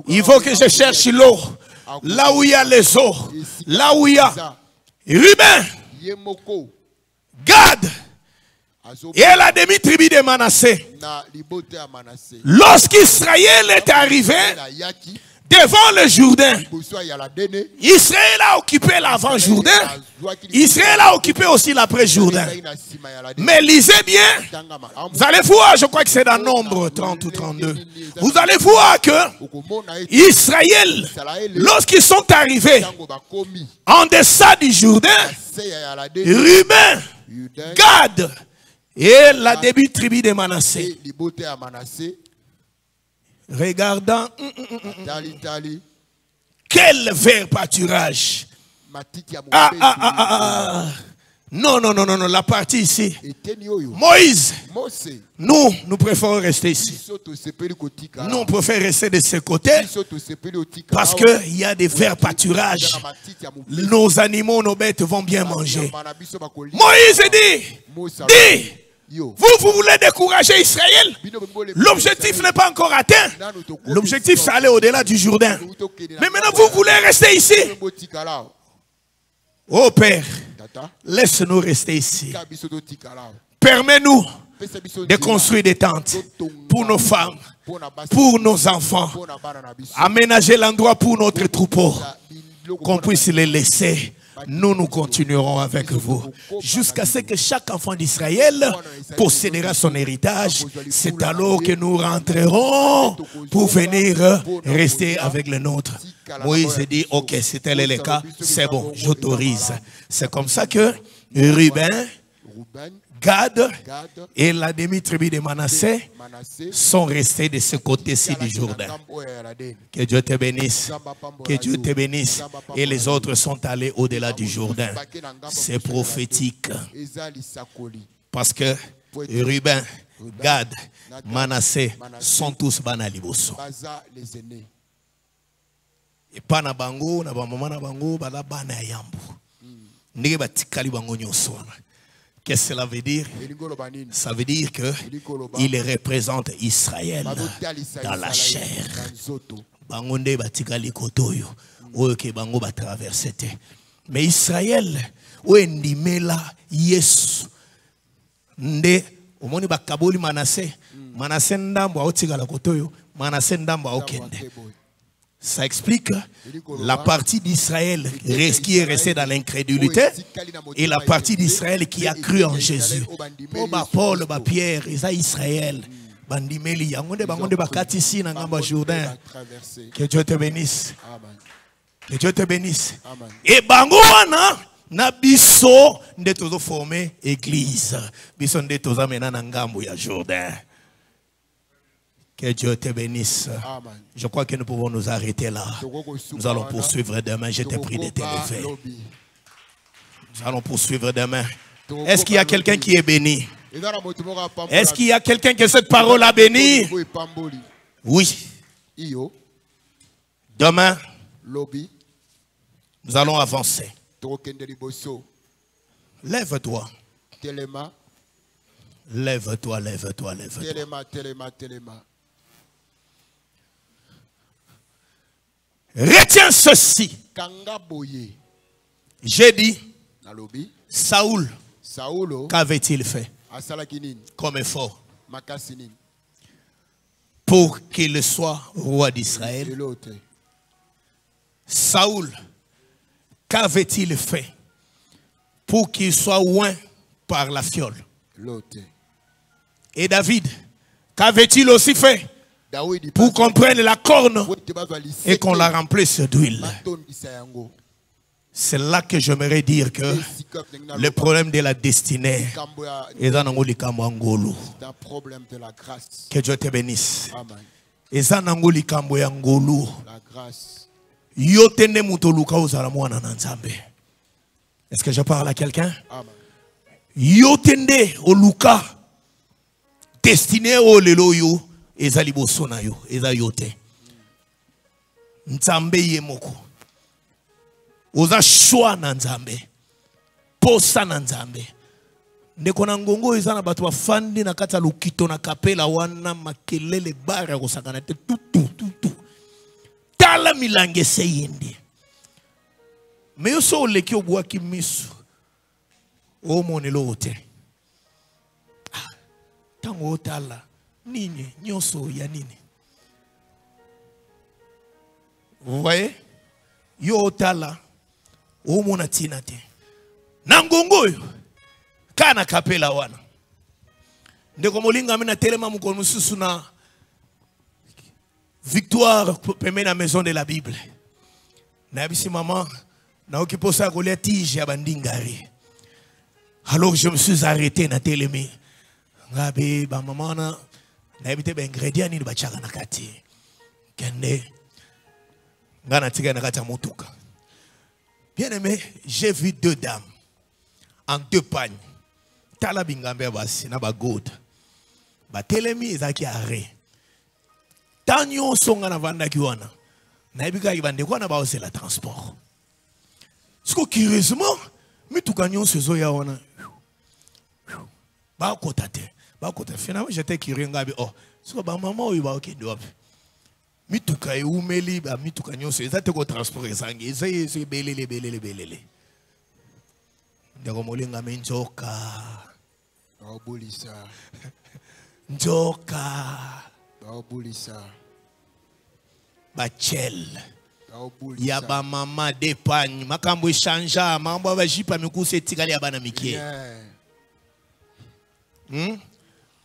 Il faut que je cherche l'eau. Là où il y a les eaux. Là où il y a Ruben, Gad et la demi-tribu de Manassé. Lorsqu'Israël est arrivé devant le Jourdain, Israël a occupé l'avant-Jourdain. Israël a occupé aussi l'après-Jourdain. Mais lisez bien, vous allez voir, je crois que c'est dans Nombre 30 ou 32. Vous allez voir que Israël, lorsqu'ils sont arrivés en deçà du Jourdain, Ruben, Gad et la demi-tribu de Manassé, regardant quel vert pâturage. Non, la partie ici. Moïse, nous préférons rester ici. Nous, on préfère rester de ce côté parce qu'il y a des verts pâturages. Nos animaux, nos bêtes vont bien manger. Moïse dit, vous voulez décourager Israël? L'objectif n'est pas encore atteint. L'objectif, c'est aller au-delà du Jourdain. Mais maintenant, vous voulez rester ici. Oh Père, laisse-nous rester ici. Permets-nous de construire des tentes pour nos femmes, pour nos enfants. Aménager l'endroit pour notre troupeau. Qu'on puisse les laisser. Nous continuerons avec vous jusqu'à ce que chaque enfant d'Israël possédera son héritage. C'est alors que nous rentrerons pour venir rester avec le nôtre. Moïse dit, ok, si tel est le cas, c'est bon, j'autorise. C'est comme ça que Ruben, Gad et la demi-tribu de Manassé sont restés de ce côté-ci du Jourdain. Que Dieu te bénisse. Que Dieu te bénisse. Et les autres sont allés au-delà du Jourdain. C'est prophétique. Parce que Ruben, Gad, Manassé sont tous banaliboso. Et pas na bango, na bamama na bango, bala bana yambu. Nige batikali bango nyoso. Qu'est-ce que cela veut dire? Ça veut dire qu'il représente Israël dans la chair. Bangonde batikali kotoyo, oke bango ba traverser. Mais Israël, oendimela Yesu. Nde omoni bakaboli Manassé, Manassé ndambo otikala kotoyo, Manassé ndambo okende. Ça explique la partie d'Israël qui est restée dans l'incrédulité et la partie d'Israël qui a cru en Jésus. Paul, Pierre, Israël. Que Dieu te bénisse. Que Dieu te bénisse. Et Bangoana, na biso nde tozo former église. Biso nde tozo mena na ngambo ya Jourdain. Que Dieu te bénisse. Amen. Je crois que nous pouvons nous arrêter là. Nous allons poursuivre demain. Je t'ai prie de te lever. Nous allons poursuivre demain. Est-ce qu'il y a quelqu'un qui est béni? Est-ce qu'il y a quelqu'un que cette parole a béni? Oui. Demain, nous allons avancer. Lève-toi. Lève-toi, lève-toi, lève-toi. Retiens ceci. J'ai dit, Saoul, qu'avait-il fait comme effort? pour qu'il soit roi d'Israël. Saoul, qu'avait-il fait pour qu'il soit oint par la fiole? Et David, qu'avait-il aussi fait pour qu'on prenne la corne et qu'on la remplisse d'huile? C'est là que j'aimerais dire que le problème de la destinée est dans le problème de la grâce. Que Dieu te bénisse. Est dans le Est-ce que je parle à quelqu'un? Yotende oluka destiné au lelo yo ezali bosona yo ezayote nzambe yemoko oza shwa na nzambe posa na nzambe ndeko na ngongo ezana bato bafandi na kata lukito na kapela wana makelele bara kosakana te tutu tala milange seyende mais so leki obwaki misu o monelo te tango tala nini nyoso ya nini. Vous voyez? Yo tala o mona tina te nangongo yo kana kapela wana ndeko molinga mina telema mukono mususu na victoire peme na maison de la Bible na bisi maman na okiposa kolia tige ya bandingari. Alors je me suis arrêté na telemi ngabe ba maman na ebite ba ingrédients ni ba chaka na kati kende ngana tika na kata motuka. Bien aimé, j'ai vu deux dames en deux pagnes. Tala bingambe basi na ba gold. Ba telemi ezaki arrêt. Tanyo songa na vanda kiwana. Na ebika ibande kwa na ba osela transport. Siko curieusement, mituka nyonso zo ya wana. Ba kotate. Ba kotate. Finalement j'étais curieux ngabi oh, siko ba maman oyo ba okende wapi. Mituka e umeli ba mituka nyonso ezate ko transport ezangi ezay belele ndeko molinga menjoka baobulisa njoka baobulisa bachel ya ba mama d'épargne makambo échangea mambo ba jipa mikusa etikali ya bana mikie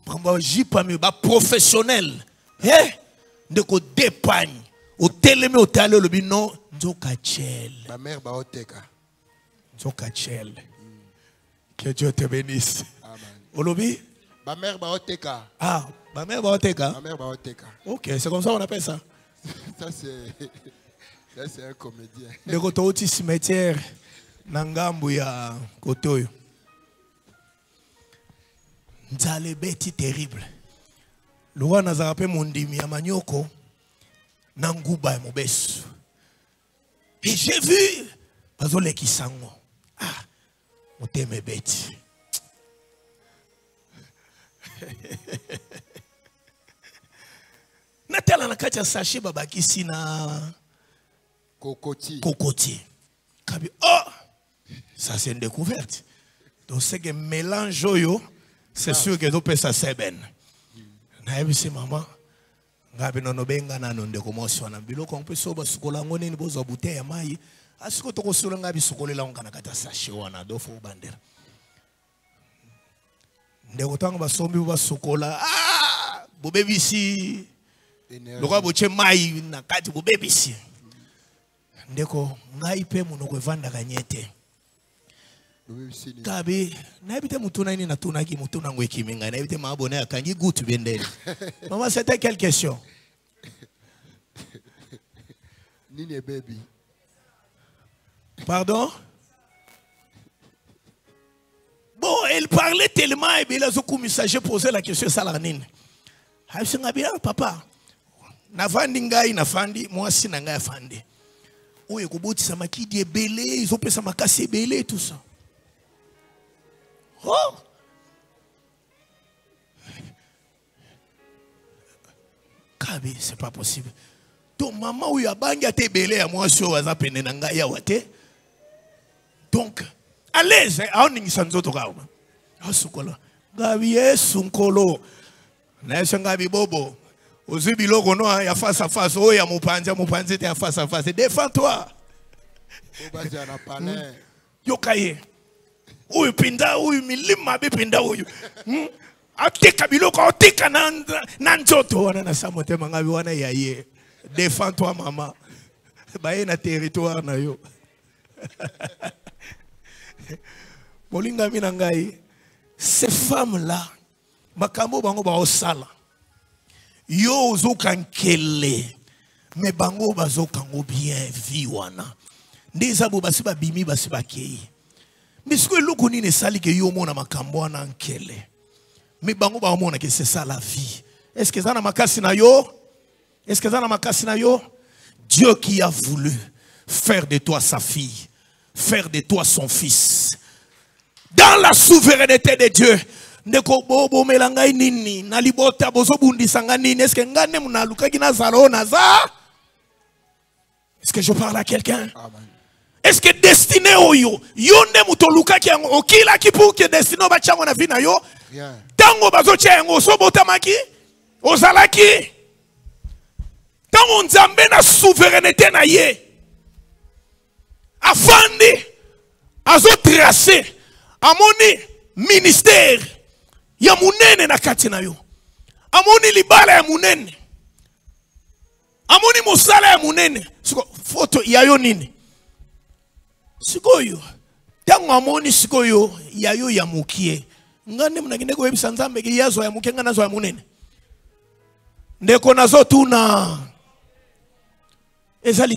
mambo jipa mi ba professionnel ndeko d'épargne au télémé au talé le bino nzoka chel ma mère ba oteka nzoka chel. Que Dieu te bénisse. Amen. Olobi ma mère ba oteka. Ah, ma mère ba oteka. Ma mère ba oteka. OK, c'est comme ça on appelle ça. Ça c'est un comédien. Ndeko to oti cimetière na ngambu ya Kotoyo. Nzale beti terrible. Loi nazarape mondimi ya manyoko nanguba ya mobesu. Et j'ai vu bazole kisango. Ah, moteme beti. Natala na kati ya sachet babakisi na kokoti. Kabi oh, ça c'est une découverte. Donc c'est que mélange yo, c'est sûr que nous ça c'est ben. Na ebisi mama ngabe nono benga na nonde komoswa na biloko mpe soba sukola ngone ni bozo bouteille ya mai asiko to kosula ngabe sukolela ngana kata sachet wana dofo bandera ndeko tango basombi ba sukola ah bobebisi lokwa boche mai na kati bobebisi ndeko ngai pe munoko evanda kanyete Kabi, n'habite mutuna ini na tuna ki mutuna ngweki minga n'habite maabone akangi gutu bendele. Maman, c'était quelle question? Nini baby. Pardon? Bon, elle parlait tellement et bien là j'ai posé la question ça la nini. Haïsi ngabia papa. Nafandi ngai nafandi moi si nanga afandi. Oye kuboti samaki die belé, ils ont pesa makasi belé tout ça. Oh! Kabi, c'est pas possible. Donc, maman, ou yabanga te belé à moi sur WhatsApp et nenanga yawate. Donc, à l'aise, on n'y s'en doute pas. Ah, sukola. Gabi, sunkolo. Na yesanga bibobo. Ozubi logo no ya face à face. Oh ya mupanzi te ya face à face. Défends-toi. Yokaye. Uyu pinda uyu milima be pinda uyu. Ateka biloko ateka na nzoto wana na samote mangabi wana yaye. Défends-toi maman. Baye na territoire na yo. Molinga mina ngai. Ces femmes-là, makambo bango ba osala. Yo ozokankele. Mais bango bazokango bien viwana. Ndeza bo basi ba bimi basi ba kei. Mais ce que loko ni ne sali ke yo mona makambo wana nkele. Mais bango ba mona que c'est ça la vie. Est-ce que ça na makasi na yo? Est-ce que ça na makasi na yo? Dieu qui a voulu faire de toi sa fille, faire de toi son fils. Dans la souveraineté de Dieu, ndeko bobo melangai nini na libota bozo bundi sanga nini est-ce que ngane munaluka kina zaro naza? Est-ce que je parle à quelqu'un? Est-ce que destiné oyo yonde mutoluka ki okila ki pour que destiné ba chango na vie na yo? Tango bazo chango so botamaki ozalaki. Tango nzambe na souveraineté na ye. Afandi azo tracer amoni ministère ya munene na kati na yo. Amoni libala ya munene. Amoni musala ya munene. Siko foto ya yo nini? Sikoyo. Tango amoni sikoyo ya yo ya mukie. Ngane mnaginde ko webisa nzambe ke yazo ya mukie ngana zo ya munene. Ndeko nazo tuna ezali